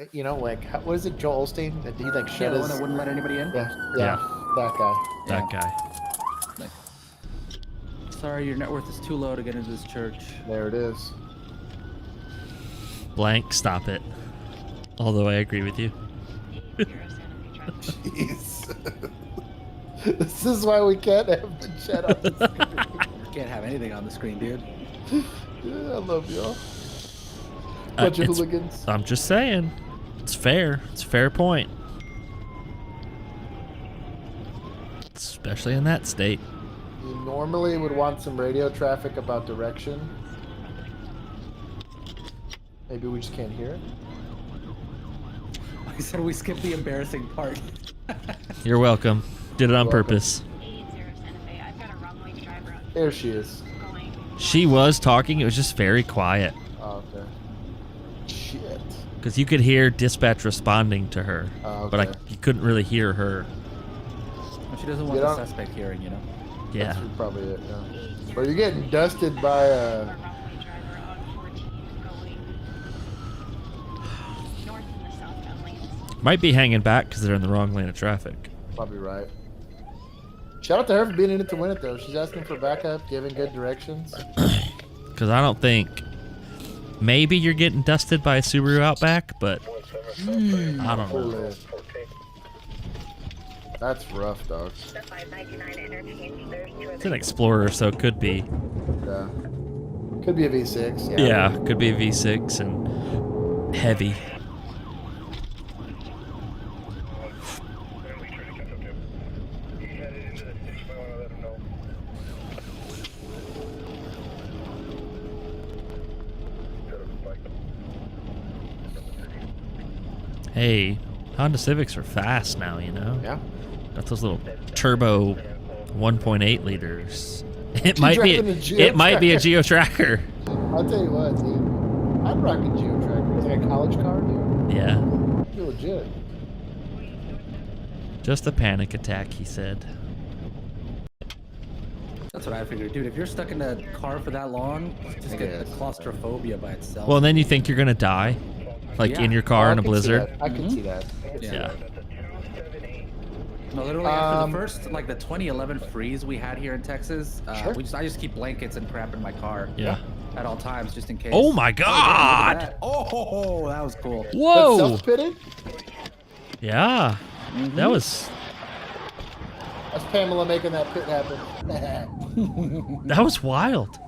like, what is it, Joel Osteen? That he like shut the his... one that wouldn't let anybody in? Yeah, that guy. That guy. Sorry, your net worth is too low to get into this church. There it is. Blank, stop it. Although I agree with you. Jeez. This is why we can't have the chat on the screen. Can't have anything on the screen, dude. Yeah, I love y'all. Bunch of hooligans. I'm just saying. It's fair. It's a fair point. Especially in that state. You normally would want some radio traffic about direction. Maybe we just can't hear it. He said we skipped the embarrassing part. You're welcome. Did it on purpose. There she is. She was talking. It was just very quiet. Oh, okay. Shit. Because you could hear dispatch responding to her, but you couldn't really hear her. She doesn't want the suspect hearing, you know? Yeah. That's probably it, yeah. Or you're getting dusted by a... Might be hanging back because they're in the wrong lane of traffic. Probably right. Shout out to her for being in it to win it, though. She's asking for backup, giving good directions. Because I don't think... Maybe you're getting dusted by a Subaru Outback, but... I don't know. That's rough, dog. It's an Explorer, so it could be. Yeah. Could be a V6. Yeah, could be a V6 and heavy. Hey, Honda Civics are fast now, you know? Yeah. Got those little turbo 1.8 liters. It might be a Geo Tracker. I'll tell you what, dude. I'd rock a Geo Tracker. It's like a college car, dude. Yeah. You're legit. Just a panic attack, he said. That's what I figured, dude. If you're stuck in a car for that long, just get the claustrophobia by itself. Well, and then you think you're gonna die, like in your car in a blizzard. I can see that. Yeah. No, literally after the first, like the 2011 freeze we had here in Texas, I just keep blankets and crap in my car. Yeah. At all times, just in case. Oh my God! Oh, that was cool. Whoa! Self-pitted? Yeah. That was. That's Pamela making that pit happen. That was wild.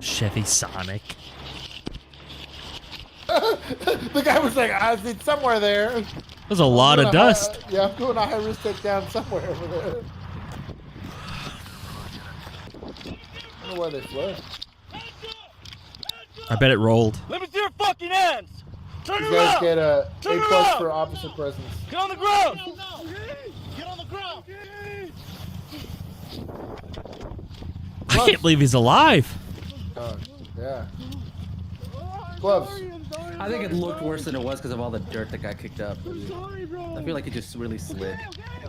Chevy Sonic. The guy was like, I see somewhere there. There's a lot of dust. Yeah, I'm doing a high-risk takedown somewhere over there. I don't know why they fled. I bet it rolled. Let me see your fucking hands. Turn You around. guys get a Turn A+ around. for officer presence. Get on the ground. Get on the ground. I can't believe he's alive. Yeah. Gloves. I think it looked worse than it was because of all the dirt that got kicked up. I feel like it just really slid.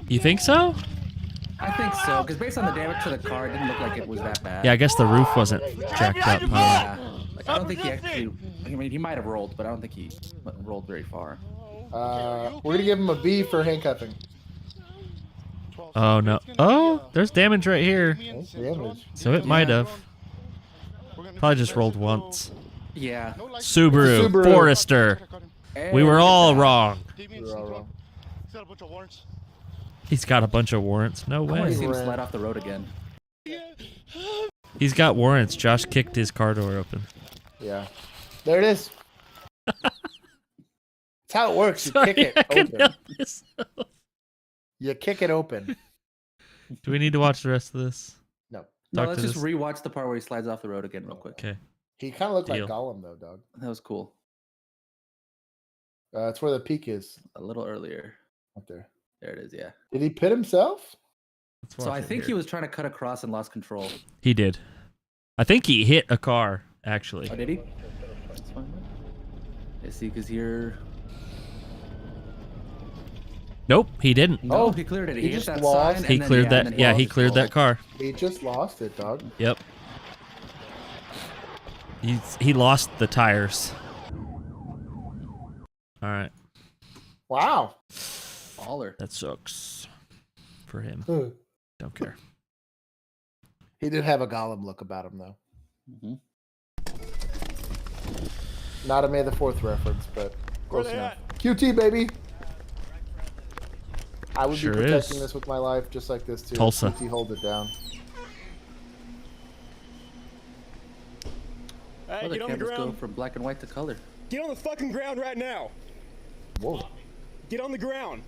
You think so? I think so, because based on the damage to the car, it didn't look like it was that bad. Yeah, I guess the roof wasn't jacked up. Huh? Yeah. Like, I don't think he actually. I mean, he might have rolled, but I don't think he rolled very far. We're gonna give him a B for handcuffing. Oh no! Oh, there's damage right here. Damage. So it might have. Probably just rolled once. Yeah. Subaru. Forester. We were all wrong. He's got a bunch of warrants. No I want way. to see him slide off the road again. He's got warrants. Josh kicked his car door open. Yeah. There it is. That's how it works. You Sorry, kick it I couldn't open. help myself. You kick it open. Do we need to watch the rest of this? No. No, Talk let's to just this- rewatch the part where he slides off the road again real quick. Okay. He kind of looked like Deal. Gollum, though, dog. That was cool. That's where the peak is. A little earlier. Up there. There it is, yeah. Did he pit himself? So I think he was trying to cut across and lost control. He did. I think he hit a car, actually. Oh, did he? That's fine. Let's see, because here... Nope, he didn't. No, he cleared it. He hit just that lost. sign. He and then, cleared and that. then Yeah, lost he his cleared ball. that car. He just lost it, dog. Yep. He lost the tires. All right. Wow. Baller. That sucks for him. Hmm. Don't care. He did have a Gollum look about him, though. Mm-hmm. Not a May the 4th reference, but close enough. QT, baby. I would Sure be protecting is. this with my life, just like this, too. Tulsa. QT, hold it down. Well, Hey, the get on the cameras go ground. from black and white to color. Get on the fucking ground right now. Whoa. Get on the ground.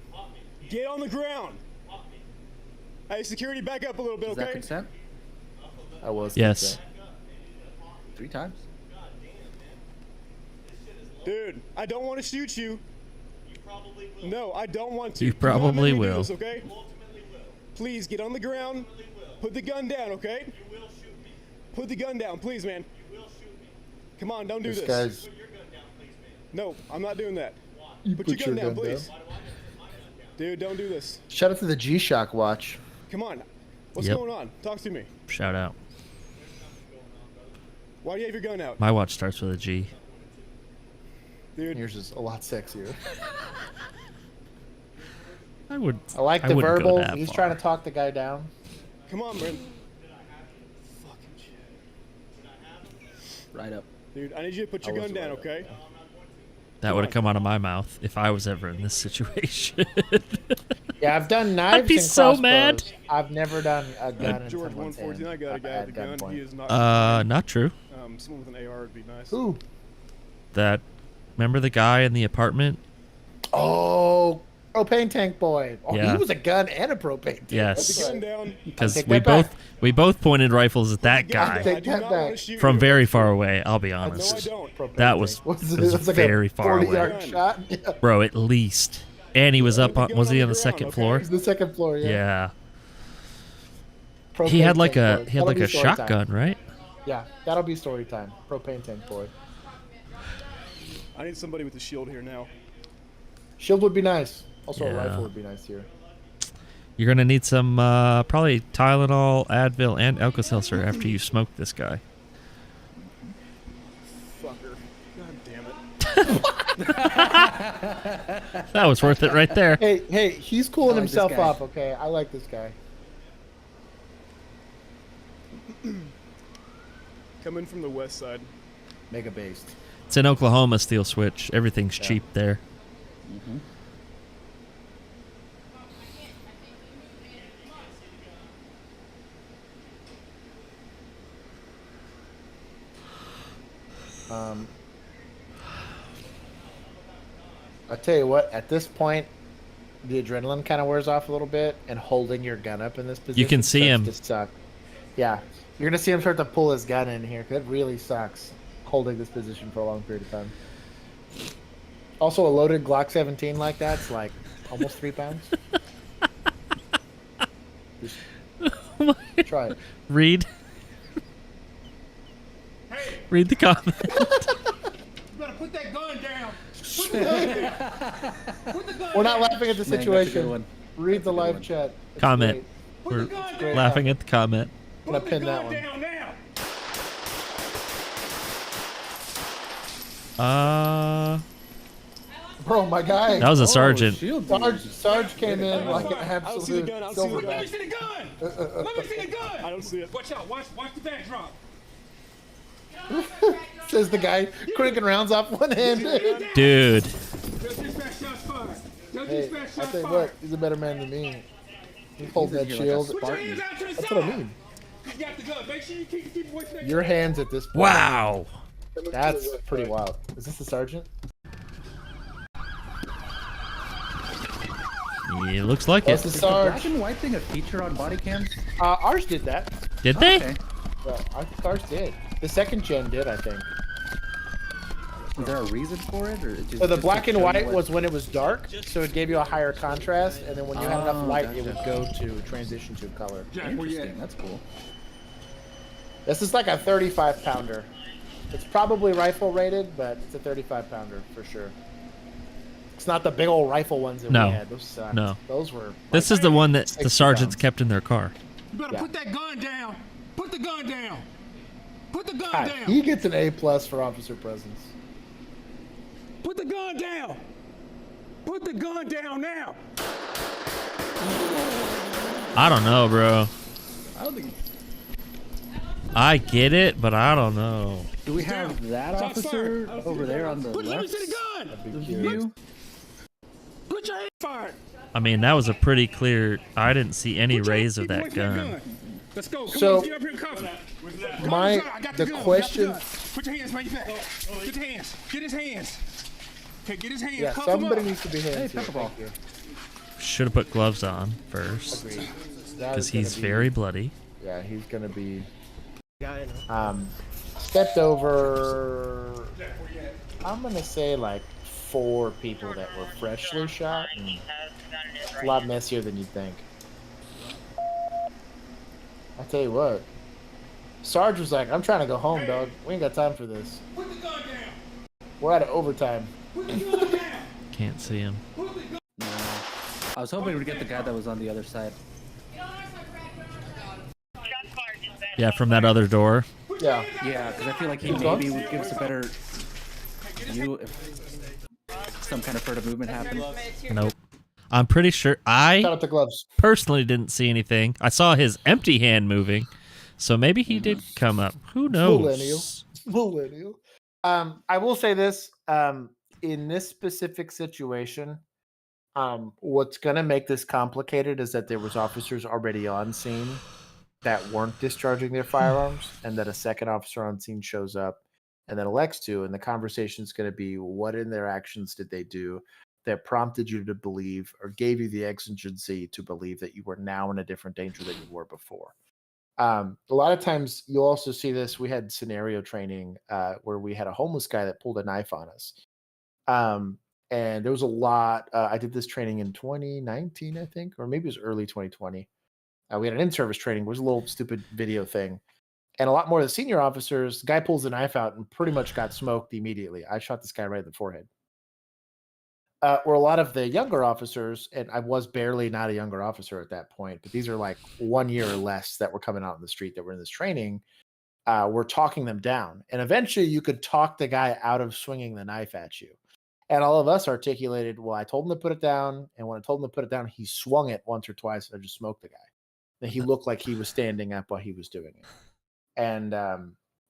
Get on the ground. Hey, security, back up a little bit, Is okay? that consent? I was. Yes. 3 times. Dude, I don't want to shoot you. No, I don't want to. You Do not make probably me do will. this, okay? Please get on the ground. Put the gun down, okay? Put the gun down, please, man. Come on, don't do This this. guy's. No, I'm not doing that. You Put your gun down, please. Dude, don't do this. Shout out to the G-Shock watch. Come on. What's Yep. going on? Talk to me. Shout out. Why do you have your gun out? My watch starts with a G. Dude. Yours is a lot sexier. I would. I like I the wouldn't go verbal. that He's far. trying to talk the guy down. Come on, man. Right up. Dude, I need you to put your gun down, okay? That would have come out of my mouth if I was ever in this situation. Yeah, I've done knives I'd be and so crossbows. mad. I've never done a gun in George someone's 114, I hand. got a guy at with a gun. gunpoint. He is not. Not true. Someone with an AR would be nice. Ooh. That. Remember the guy in the apartment? Oh, propane tank boy. Oh, Yeah. he was a gun and a propane tank. Yes. Put the gun down. Because take we that back. both pointed rifles at that I guy take do that not back. want to shoot from you. very far away. I'll be No, I honest. don't. Propane That tank. was What's it was It's like very a far away, 40-yard shot. Yeah. bro. At least, and he was up on. Was he on the second floor? The second floor, yeah. Yeah. Propane He had like tank a boy. he had That'll like be a story time. shotgun, right? Yeah, that'll be story time. Propane tank boy. I need somebody with a shield here now. Shield would be nice. Also, a Yeah. rifle would be nice here. You're gonna need some probably Tylenol, Advil, and Alka-Seltzer after you smoke this guy. Fucker. God damn it. That was worth it right there. Hey, he's cooling I like this himself guy. off. Okay, I like this guy. Coming from the west side. Mega based. It's in Oklahoma, Steel Switch. Everything's cheap there. Mm-hmm. I'll tell you what, at this point, the adrenaline kind of wears off a little bit, and holding your gun up in this position, You can see him. starts to suck. Yeah, you're gonna see him start to pull his gun in here, because it really sucks holding this position for a long period of time. Also, a loaded Glock 17 like that's like almost 3 pounds. Just try it. Read. Read the comment. You better put that gun down. Put the gun down. Put the gun We're not down. laughing at the Man, that's a good situation. one. Read the live chat. It's Comment. great. We're laughing at the comment. I'm gonna pin that one. Down now. Bro, my guy. That was a sergeant. Sarge came in like an I don't see the absolute gun. I don't see the gun. Let me see the gun. Let me see the gun. I don't see it. Watch out. Watch the backdrop. Says the guy cranking rounds off one hand. Dude. Hey, I tell you what, he's a better man than me. He holds that shield. That's what I mean. You got the gun. Make sure you keep away from that. Your hands at this point. Wow. That's pretty wild. Is this the sergeant? Yeah, it looks like That's it. the Is the Sarge. black and white thing a feature on body cams? Ours did that. Did they? Okay. Well, ours did. The second gen did, I think. Is there a reason for it, or it just? So the just black to and show you white what- was when it was dark, so it gave you a higher contrast, and then when you had enough Oh, light, gotcha. it would go to transition to color. Interesting. That's cool. This is like a 35 pounder. It's probably rifle rated, but it's a 35 pounder for sure. It's not the big old rifle ones that No. we had. Those sucked. No. Those were. This is the one that the 60 sergeants pounds. kept in their car. You better Yeah. put that gun down. Put the gun down. Put the gun God, down. he gets an A+ for officer presence. Put the gun down. Put the gun down now. I don't know, bro. I don't think. I get it, but I don't know. Do we have that officer over there on the Let me left? see the gun. The view? Put your hand fired. I mean, that was a pretty clear. I didn't see any rays of that gun. Let's go. Come So, on, get up here and cover that. the question. Put your hands behind your back. Get your hands. Get his hands. Okay, get his hands. Yeah, Cuff him somebody up. needs to be hands here. Pepperball. Thank you. Should have put gloves on first. Agreed. That Because is gonna he's be- very bloody. Yeah, he's gonna be. Stepped over. I'm gonna say like 4 people that were freshly shot. And it's a lot messier than you'd think. I tell you what, Sarge was like, "I'm trying to go home, dog. We ain't got time for this. Put the gun down. We're out of overtime." Put the gun down. Can't see him. No. I was hoping we'd get the guy that was on the other side. Yeah, from that other door. Yeah. Yeah, because I feel like he He's maybe gone? would give us a better view if some kind of further movement happened. Nope. I'm pretty sure Shout out the gloves. personally didn't see anything. I saw his empty hand moving, so maybe he did come up. Who knows? Millennial. I will say this. In this specific situation, what's gonna make this complicated is that there was officers already on scene that weren't discharging their firearms, and that a second officer on scene shows up and then elects to, and the conversation is going to be, what in their actions did they do that prompted you to believe or gave you the exigency to believe that you were now in a different danger than you were before. A lot of times you'll also see this. We had scenario training where we had a homeless guy that pulled a knife on us. And there was a lot. I did this training in 2019, I think, or maybe it was early 2020. We had an in-service training. It was a little stupid video thing. And a lot more of the senior officers, the guy pulls the knife out and pretty much got smoked immediately. I shot this guy right in the forehead. were a lot of the younger officers, and I was barely not a younger officer at that point, but these are like 1 year or less that were coming out in the street that were in this training. We're talking them down, and eventually you could talk the guy out of swinging the knife at you. And all of us articulated, well, I told him to put it down, and when I told him to put it down, he swung it once or twice, and I just smoked the guy. And he looked like he was standing up while he was doing it. And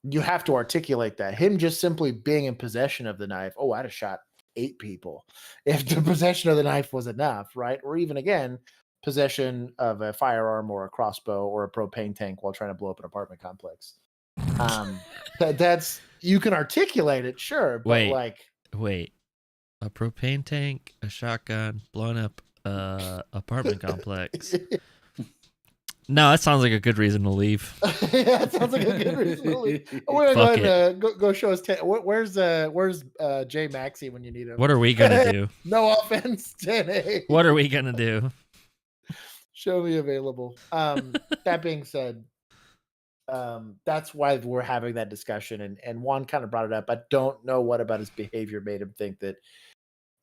you have to articulate that. Him just simply being in possession of the knife, oh, I'd have shot 8 people if the possession of the knife was enough, right? Or even, again, possession of a firearm or a crossbow or a propane tank while trying to blow up an apartment complex. That's, you can articulate it, sure, but wait, a propane tank, a shotgun, blowing up apartment complex. No, that sounds like a good reason to leave. Yeah, it sounds like a good reason to leave. We're gonna go ahead and go show us. Where's Jay Maxey when you need him? What are we gonna do? No offense, 10A. What are we gonna do? Show me available. That being said, that's why we're having that discussion, and Juan kind of brought it up. I don't know what about his behavior made him think that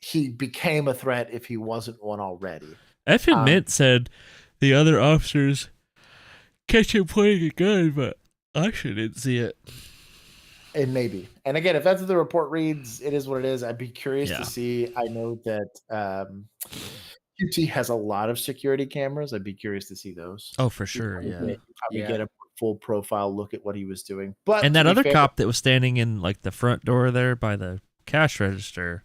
he became a threat if he wasn't one already. Effin Mint said the other officers catch him pointing a gun, but I didn't see it. And maybe. And again, if that's what the report reads, it is what it is. I'd be curious to see. I know that QT has a lot of security cameras. I'd be curious to see those. Oh, for sure. Probably get a full profile look at what he was doing. But and that other cop that was standing in like the front door there by the cash register,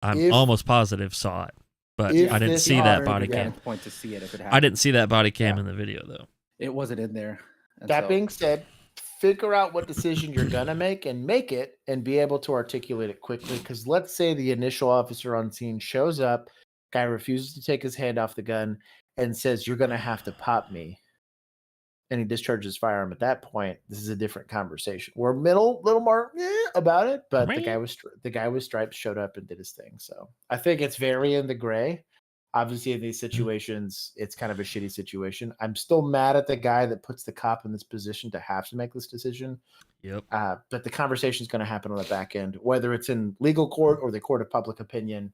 I'm almost positive saw it, but I didn't see that body cam. Point to see it if it happened. I didn't see that body cam in the video though. It wasn't in there. That being said, figure out what decision you're gonna make and make it, and be able to articulate it quickly. Because let's say the initial officer on scene shows up, guy refuses to take his hand off the gun and says, "You're gonna have to pop me," and he discharges his firearm. At that point, this is a different conversation. We're little more about it, but the guy with stripes showed up and did his thing. So I think it's very in the gray. Obviously, in these situations, it's kind of a shitty situation. I'm still mad at the guy that puts the cop in this position to have to make this decision. Yep. But the conversation is going to happen on the back end, whether it's in legal court or the court of public opinion.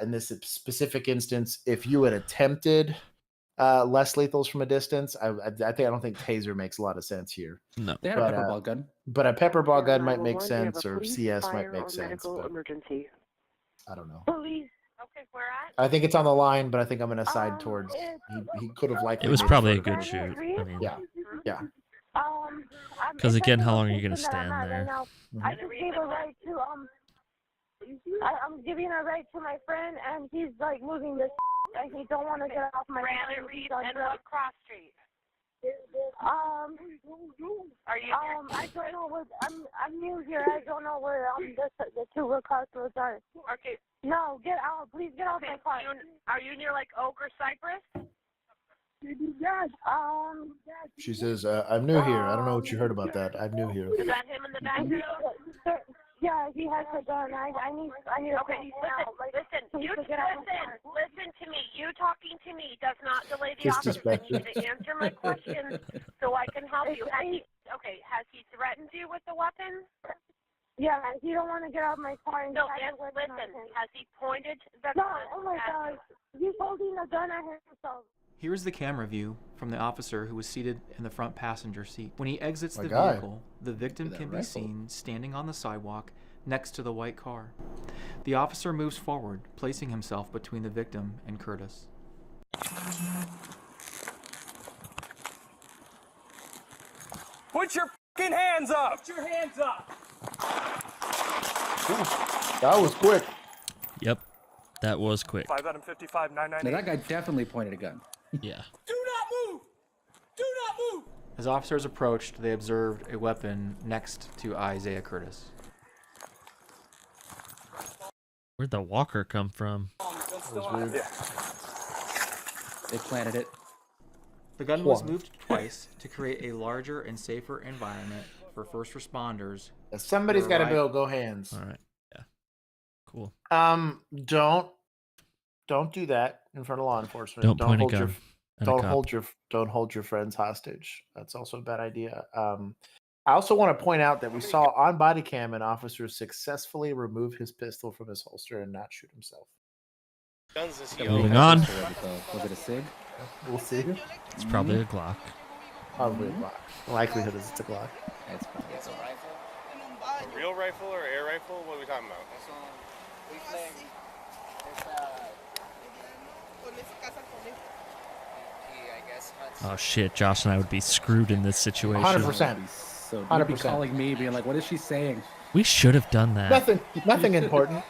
In this specific instance, if you had attempted less lethals from a distance, I don't think taser makes a lot of sense here. No, they had a pepper ball gun. But a pepper ball gun might make sense, or CS might make sense. Emergency. I don't know. Police. Okay, where at? I think it's on the line, but I think I'm going to side towards. He could have likely. It was probably a good shoot. I mean, yeah. Because again, how long are you going to stand there? I just gave a ride to I'm giving a ride to my friend, and he's like moving this, and he don't want to get off my. Granite Reed and what cross street? Are you? I don't know what. I'm new here. I don't know where the two crossroads are. Okay. No, get out. Please get off my car. Are you near like Oak or Cypress? She says, "I'm new here. I don't know what you heard about that. I'm new here." Is that him in the back? Yeah, he has a gun. I need. Okay, listen, listen to me. You talking to me does not delay the officer. I need you to answer my questions so I can help you. Has he threatened you with the weapon? Yeah, he don't want to get out of my car. And no, listen, has he pointed the gun? No, oh my gosh. He's holding the gun at himself. Here's the camera view from the officer who was seated in the front passenger seat. When he exits the guy. vehicle, the victim can be seen standing on the sidewalk next to the white car. The officer moves forward, placing himself between the victim and Curtis. Put your fucking hands up! Put your hands up! That was quick. Yep, that was quick. 5 out of 55, 998. Now that guy definitely pointed a gun. Yeah. Do not move! Do not move! As officers approached, they observed a weapon next to Isaiah Curtis. Where'd the walker come from? They planted it. The gun was moved twice to create a larger and safer environment for first responders. Somebody's got to be able to go hands. All right. Yeah. Cool. Don't do that in front of law enforcement. Don't point a gun. Don't hold your friends hostage. That's also a bad idea. I also want to point out that we saw on body cam an officer successfully remove his pistol from his holster and not shoot himself. Moving on. Was it a SIG? We'll see. It's probably a Glock. Probably a Glock. The likelihood is it's a Glock. It's probably a rifle. A real rifle or air rifle? What are we talking about? Oh shit, Josh and I would be screwed in this situation. 100%. So you'd be calling me, being like, "What is she saying?" We should have done that. Nothing important.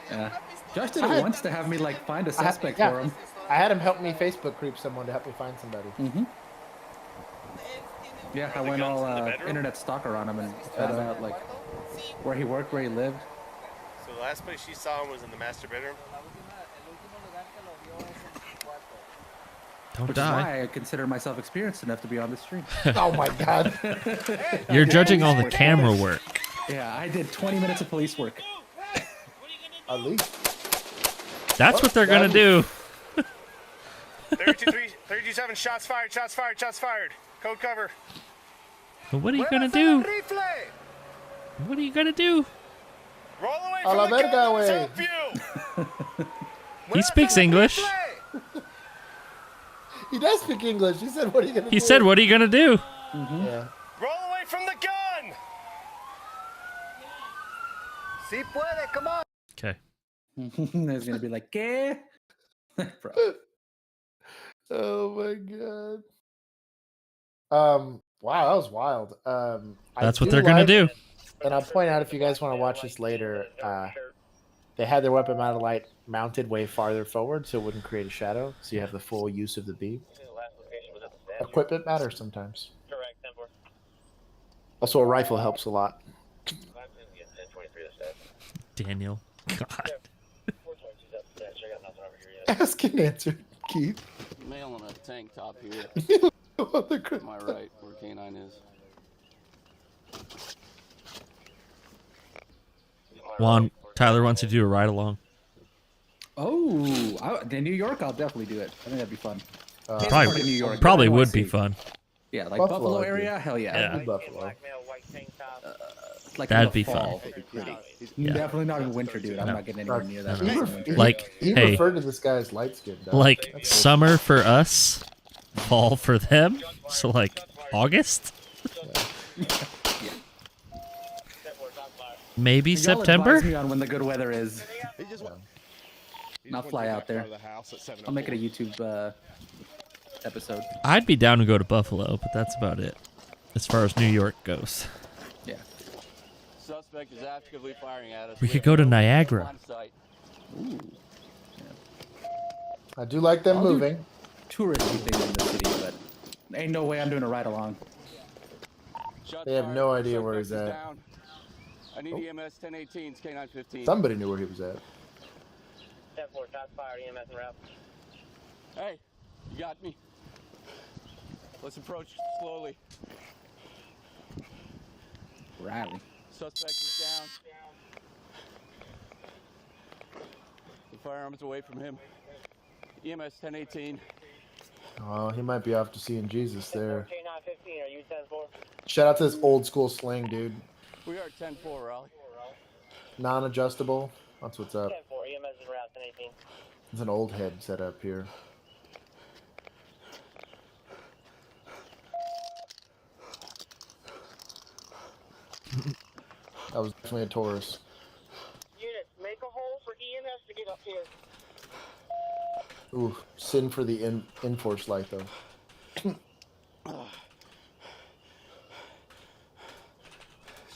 Yeah. Josh did it once to have me like find a suspect for him. I had him help me Facebook creep someone to help me find somebody. Yeah, I went all internet stalker on him and found out like where he worked, where he lived. So the last place she saw him was in the master bedroom? Don't Which die. is why I consider myself experienced enough to be on the stream. Oh my god. You're judging all the camera work. Yeah, I did 20 minutes of police work. At least. That's what they're gonna do. 327, shots fired, shots fired, shots fired. Code cover. But what are you gonna do? What are you gonna do? Roll away A la from the verga, gun, let's way. help you. He speaks English. He does speak English. He said, "What are you gonna do?" He said, "What are you gonna do?" Yeah. Roll away from the gun. Si puede, come on. Okay. There's gonna be like, "¿Qué?" Bro. Oh my god. Wow, that was wild. That's what they're gonna do. And I'll point out if you guys want to watch this later, they had their weapon mounted way farther forward so it wouldn't create a shadow. So you have the full use of the beam. Equipment matters sometimes. Also, a rifle helps a lot. Daniel. God. Ask and answer, Keith. Male in a tank top here. To my right, where K9 is. Juan, Tyler wants to do a ride along. Oh, in New York, I'll definitely do it. I think that'd be fun. Probably, New York. probably would be fun. Yeah, like Buffalo area, hell yeah. Yeah. Buffalo. Like That'd in the be fall, fun. would be pretty. Yeah. Definitely not in winter, dude. I'm No. not getting anywhere near that. No. in winter. Like, He hey, referred to this guy as light skinned. like summer for us, fall for them. So like August, maybe Y'all September. advise me on when the good weather is. And I'll fly out there. I'll make it a YouTube episode. I'd be down to go to Buffalo, but that's about it as far as New York goes. Yeah. Suspect is actively firing at us. We could go to Niagara. Ooh. I do like them moving. Touristy thing in the city, but ain't no way I'm doing a ride along. They have no idea where he's at. I need EMS 1018s, K915. Somebody knew where he was at. 10-4, shots fired, EMS en route. Hey, you got me. Let's approach slowly. Riley. Suspect is down. The firearm's away from him. EMS 1018. Oh, he might be off to seeing Jesus there. K915, are you 10-4? Shout out to this old school sling, dude. We are 10-4, Raleigh. Non-adjustable. That's what's up. 10-4, EMS is route 1018. It's an old head set up here. That was definitely a Taurus. Units, make a hole for EMS to get up here. Ooh, sin for the in-force light though.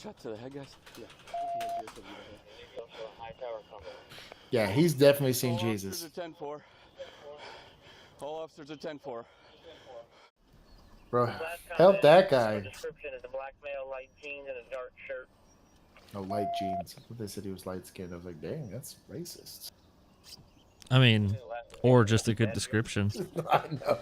Shot to the head, guys. Yeah. Yeah, he's definitely seen All Jesus. officers are 10-4. All officers are 10-4. Bro, help that guy. Description is a black male, light jeans, and a dark shirt. No, light jeans. They said he was light skinned. I was like, dang, that's racist. I mean, or just a good description. I know.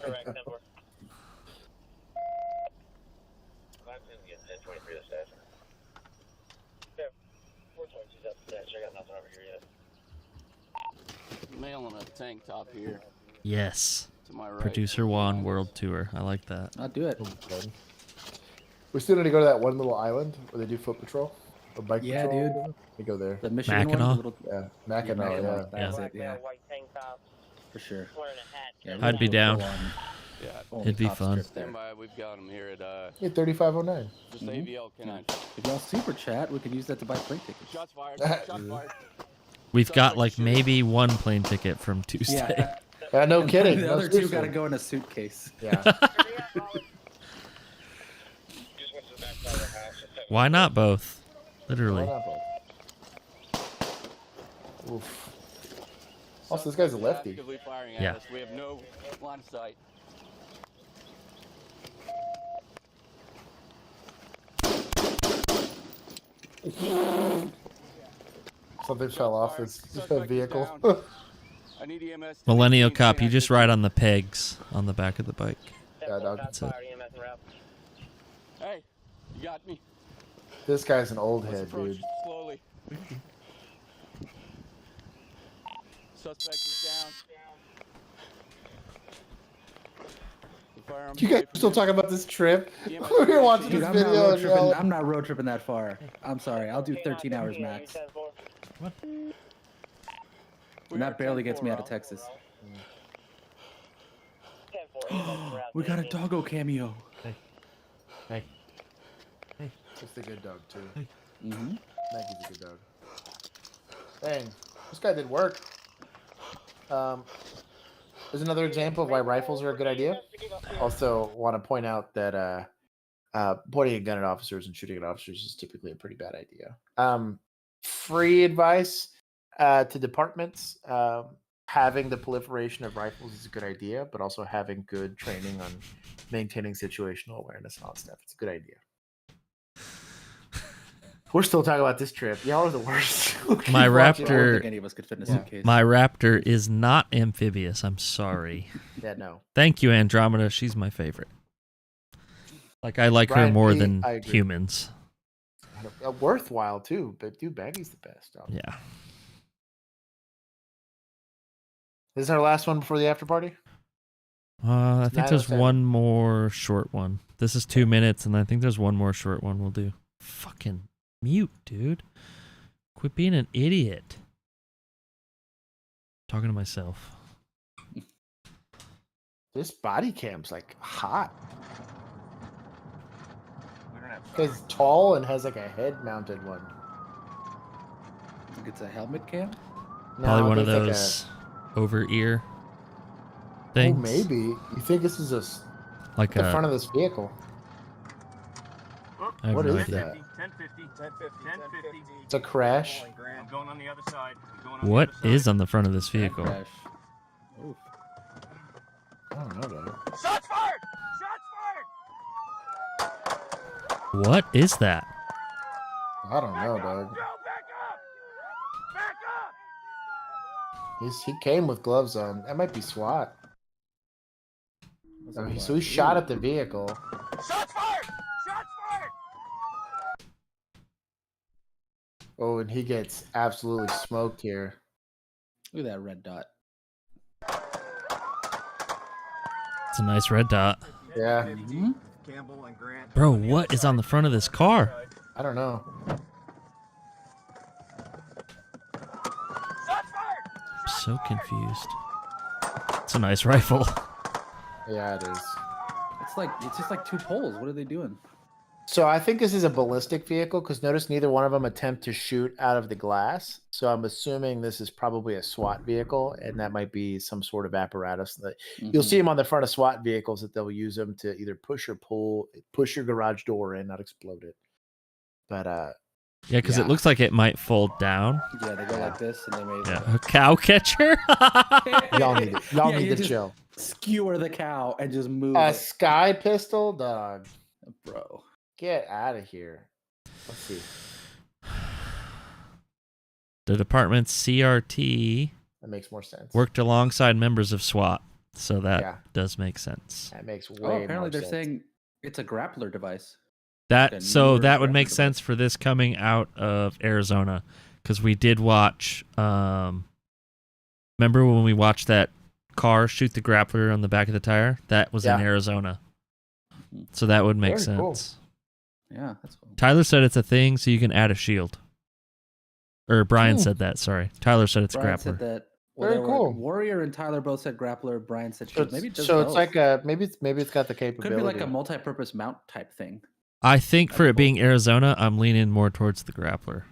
Male in a tank top here. Yes. To my right. Producer Juan World Tour. I like that. I'll do it. We still need to go to that one little island where they do foot patrol or bike Yeah, patrol. dude. We go there. The Michigan one. Mackinac? the little- Yeah, Mackinac. Yeah, That's it. Yeah, for sure. Yeah, I'd be we'll down. go on It'd be OnlyCops fun. trip there. We've got them here at Yeah, 3509. just AVL Canine. If y'all super chat, we could use that to buy plane tickets. Shots fired. Shots fired. We've got like maybe one plane ticket from Tuesday. Yeah. Yeah, no kidding. The No, other two seriously. got to go in a suitcase. Yeah. Why not both? Literally. Why not both? Oof. Also, this guy's a lefty. Actively firing Yeah. at us. We have no line of sight. Something fell off his vehicle. I need EMS. Millennial Cop, you just ride on the pegs on the back of the bike. Yeah, dog. That's it. Hey, you got me. This guy's an old head, Approach dude. slowly. Suspect is down. The firearm's You guys away from still him. talking about this trip? We were watching Dude, this I'm not, video. road and tripping, yelling. I'm not road tripping that far. I'm sorry. I'll do 13 hours max. What? And that barely gets me out of Texas. We got a doggo cameo. Hey. It's a good dog, too. Mm-hmm. Maggie's a good dog. Dang, this guy did work. There's another example of why rifles are a good idea. Also, want to point out that pointing a gun at officers and shooting at officers is typically a pretty bad idea. Free advice to departments: having the proliferation of rifles is a good idea, but also having good training on maintaining situational awareness and all that stuff. It's a good idea. We're still talking about this trip. Y'all are the worst. My I don't think Raptor, any of us could fit in a suitcase. my Raptor is not amphibious. I'm sorry. Yeah, no. Thank you, Andromeda. She's my favorite. Like I like her Brian more P, than I agree. humans. Worthwhile too, but dude, Baggy's the best. Dog. Yeah. This is our last one before the after party. I think there's 9:07. one more short one. This is 2 minutes, and I think there's one more short one we'll do. Fucking mute, dude. Quit being an idiot. Talking to myself. This body cam's like hot. It's tall and has like a head mounted one. Think it's a helmet cam? Probably one of there's like those over ear Oh, things. maybe. You think this is Like the a- front of this vehicle? I have What no is idea. that? 1050, 1050. It's a crash. I'm going on the other side. I'm going on the What other side. is on the front of this vehicle? Crash. I don't know, though. Shots fired! Shots fired! What is that? I don't know, dog. He came with gloves on. That might be SWAT. So he shot at the vehicle. Shots fired! Shots fired! Oh, and he gets absolutely smoked here. Look at that red dot. It's a nice red dot. Yeah. Campbell and Grant. Bro, what is on the front of this car? I don't know. I'm so confused. It's a nice rifle. Yeah, it is. It's just like two poles. What are they doing? So I think this is a ballistic vehicle because notice neither one of them attempt to shoot out of the glass. So I'm assuming this is probably a SWAT vehicle, and that might be some sort of apparatus that you'll see them on the front of SWAT vehicles that they'll use them to either push or push your garage door in, not explode it. But Yeah, because it looks like it might fold down. Yeah, they go like this, and they made Yeah, a cow catcher. y'all need it. Y'all Yeah, need you to just chill. Skewer the cow and just move. A it. sky pistol, dog. Bro. Get out of here. Let's see. The department's CRT That makes more sense. worked alongside members of SWAT, so that Yeah. does make sense. That makes way Oh, apparently more they're sense. saying it's a grappler device. That Like a so newer that would grappler make device. sense for this coming out of Arizona, because we did watch. Remember when we watched that car shoot the grappler on the back of the tire? That was in Yeah. Arizona, so that would make Very cool. sense. Yeah, that's cool. Tyler said it's a thing, so you can add a shield. Or Brian said that. Sorry, Tyler said it's Brian a grappler. said that. Well, Very cool. Warrior and Tyler both said grappler. Brian said So shield. it's, Maybe it does so both. it's like a maybe it's got the capability. Could be like a multi-purpose mount type thing. I think for it being Arizona, I'm leaning more towards the grappler,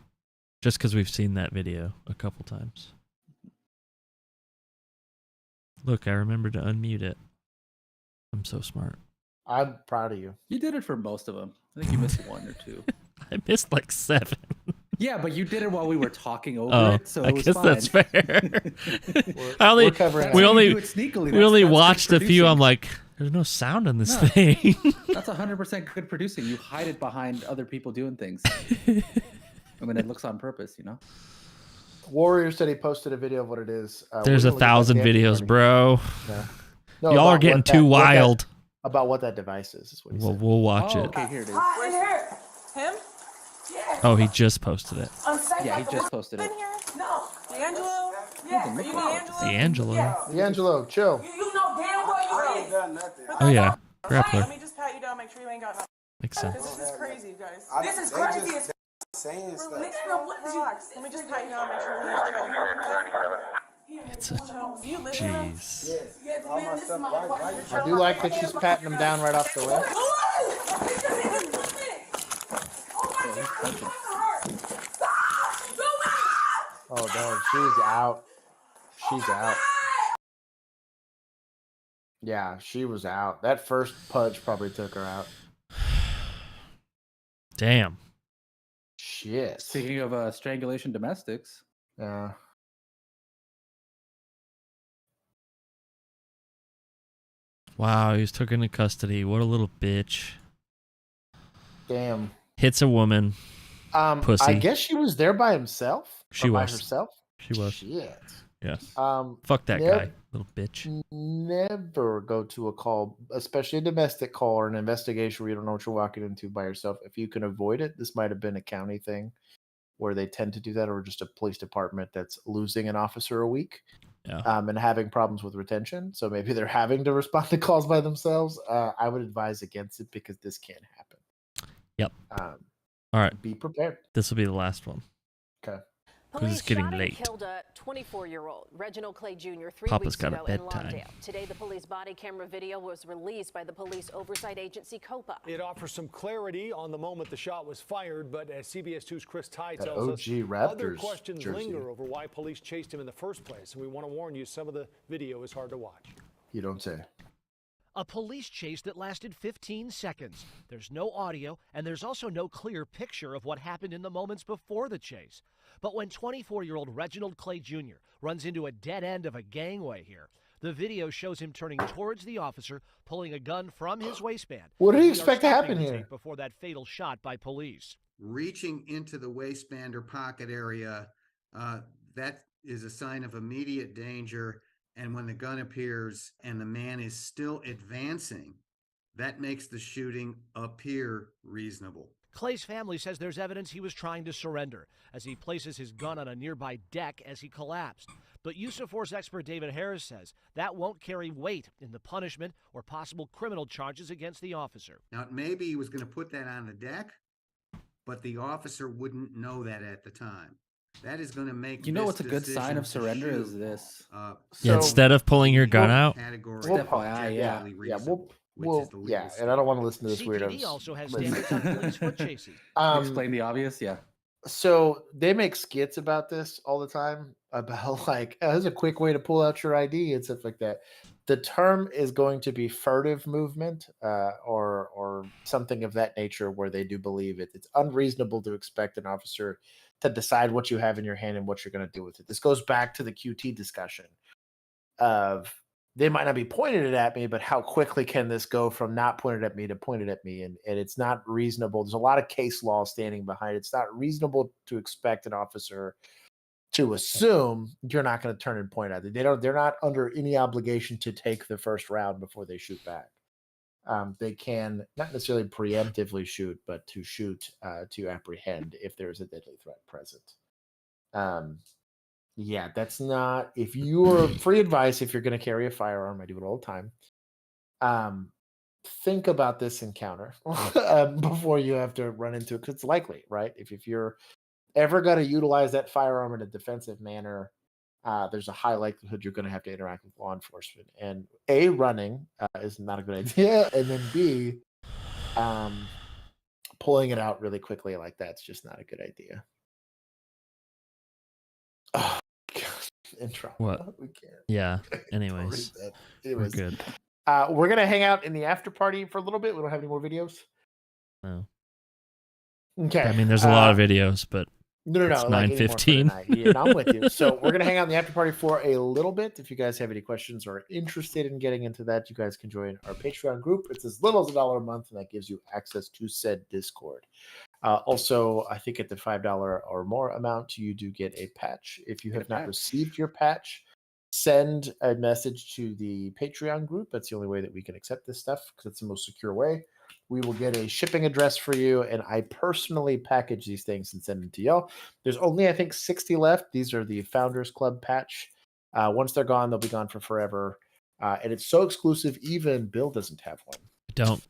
just because we've seen that video a couple times. Look, I remembered to unmute it. I'm so smart. I'm proud of you. You did it for most of them. I think you missed one or two. I missed like 7. Yeah, but you did it while we were talking over it, so I it was guess fine. that's fair. we only watched a few. I'm like, there's no sound on this thing. That's 100% good producing. You hide it behind other people doing things. I mean, it looks on purpose, you know. Warrior said he posted a video of what it is. There's 1,000 videos, bro. Yeah. No, y'all are getting too wild. About what that device is what he said. We'll watch it. Okay, here it is. In here. Him? Yeah. Oh, he just posted it. Yeah, he just posted it. No. D'Angelo? Yeah. Are you D'Angelo? D'Angelo, chill. You know damn well you did. Oh yeah, Let grappler. me just pat you down, make sure you ain't got nothing. Makes sense. This is crazy, you guys. This is crazy as saying stuff. Relax. Let me just pat you down, make sure you ain't got nothing. It's a Jeez. Yes. All my stuff right. I do like that she's patting him down right off the way. Oh no, she's out. She's out. Yeah, she was out. That first punch probably took her out. Damn. Shit. Speaking of strangulation domestics. Yeah. Wow, he was taken into custody. What a little bitch. Damn. Hits a woman. Pussy. I guess she was there by himself. She by was. herself. She was. Shit. Yes. Fuck that guy, little bitch. Never go to a call, especially a domestic call or an investigation where you don't know what you're walking into by yourself. If you can avoid it, this might have been a county thing where they tend to do that, or just a police department that's losing an officer a week. Yeah. And having problems with retention. So maybe they're having to respond to calls by themselves. I would advise against it because this can't happen. Yep. All right. Be prepared. This will be the last one. Okay. Because it's getting late. Killed a 24-year-old Reginald Clay Jr. 3 Papa's weeks got a ago in bedtime. Lawndale. Today, the police body camera video was released by the police oversight agency COPA. It offers some clarity on the moment the shot was fired, but as CBS 2's Chris Ty That tells us, OG Raptors other questions jersey. linger over why police chased him in the first place. And we want to warn you, some of the video is hard to watch. You don't say. A police chase that lasted 15 seconds. There's no audio, and there's also no clear picture of what happened in the moments before the chase. But when 24-year-old Reginald Clay Jr. runs into a dead end of a gangway here, the video shows him turning towards the officer, pulling a gun from his waistband. What did he We are expect to stopping happen the here? tape before that fatal shot by police. Reaching into the waistband or pocket area, that is a sign of immediate danger. And when the gun appears and the man is still advancing, that makes the shooting appear reasonable. Clay's family says there's evidence he was trying to surrender as he places his gun on a nearby deck as he collapsed. But use of force expert David Harris says that won't carry weight in the punishment or possible criminal charges against the officer. Now, maybe he was going to put that on the deck, but the officer wouldn't know that at the time. That is going to make You know this what's a good decision sign of to surrender shoot, is this. Yeah, instead of pulling your gun out. FYI, yeah. Yeah, and I don't want to listen to this CPD weirdo. also has standards on police foot chases. Explain the obvious, yeah. So they make skits about this all the time about like, oh, this is a quick way to pull out your ID and stuff like that. The term is going to be furtive movement or something of that nature, where they do believe it. It's unreasonable to expect an officer to decide what you have in your hand and what you're going to do with it. This goes back to the QT discussion of they might not be pointed it at me, but how quickly can this go from not pointed at me to pointed at me? And it's not reasonable. There's a lot of case law standing behind it. It's not reasonable to expect an officer to assume you're not going to turn and point at it. They're not under any obligation to take the first round before they shoot back. They can not necessarily preemptively shoot, but to shoot to apprehend if there's a deadly threat present. Yeah, that's not, if you're free advice, if you're going to carry a firearm, I do it all the time. think about this encounter before you have to run into it, because it's likely, right? If you're ever going to utilize that firearm in a defensive manner, there's a high likelihood you're going to have to interact with law enforcement. And A, running is not a good idea, and then B, pulling it out really quickly like that's just not a good idea. Oh, gosh. Intro. What? We can't. Yeah. Anyways, we're good. We're gonna hang out in the after party for a little bit. We don't have any more videos. No. Okay. I mean, there's a lot of videos, but no, it's like 9:15. Yeah, I'm with you. So we're gonna hang out in the after party for a little bit. If you guys have any questions or are interested in getting into that, you guys can join our Patreon group. It's as little as $1 a month, and that gives you access to said Discord. Also, I think at the $5 or more amount, you do get a patch. If you have not received your patch, send a message to the Patreon group. That's the only way that we can accept this stuff, because it's the most secure way. We will get a shipping address for you, and I personally package these things and send them to y'all. There's only, I think, 60 left. These are the Founders Club patch. Once they're gone, they'll be gone for forever. And it's so exclusive, even Bill doesn't have one. Don't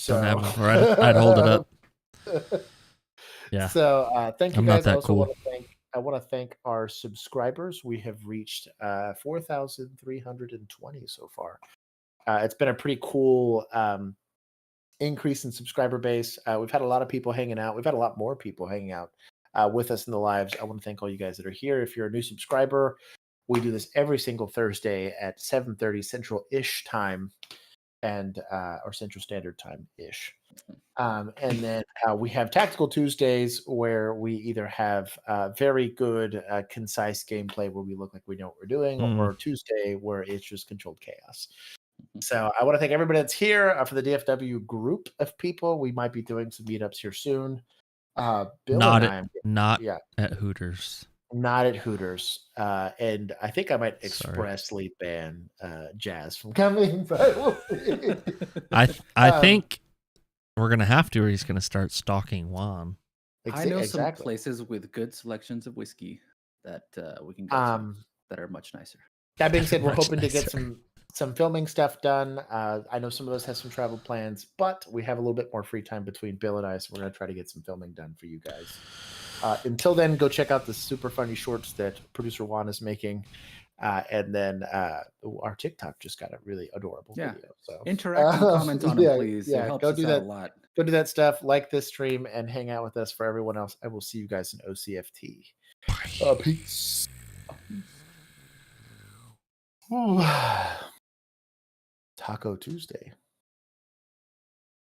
have one, or I'd hold it up. Yeah. So thank you I'm guys. not that cool. I want to thank our subscribers. We have reached 4,320 so far. It's been a pretty cool increase in subscriber base. We've had a lot of people hanging out. We've had a lot more people hanging out with us in the lives. I want to thank all you guys that are here. If you're a new subscriber, we do this every single Thursday at 7:30 Central-ish time, and or Central Standard Time-ish. And then we have Tactical Tuesdays, where we either have very good, concise gameplay where we look like we know what we're doing, or Tuesday where it's just controlled chaos. So I want to thank everybody that's here for the DFW group of people. We might be doing some meetups here soon. Bill Not at Hooters. Not at Hooters. And I think I might expressly ban Jazz from coming. But I think we're gonna have to, or he's gonna start stalking Juan. I know some places with good selections of whiskey that we can go to that are much nicer. That being said, we're hoping to get some filming stuff done. I know some of us have some travel plans, but we have a little bit more free time between Bill and I, so we're going to try to get some filming done for you guys. Until then, go check out the super funny shorts that producer Juan is making. And then our TikTok just got a really adorable video. So interact and comment on it, please. It helps us out a lot. Go do that stuff, like this stream, and hang out with us. For everyone else, I will see you guys in OCFT. Peace. Taco Tuesday.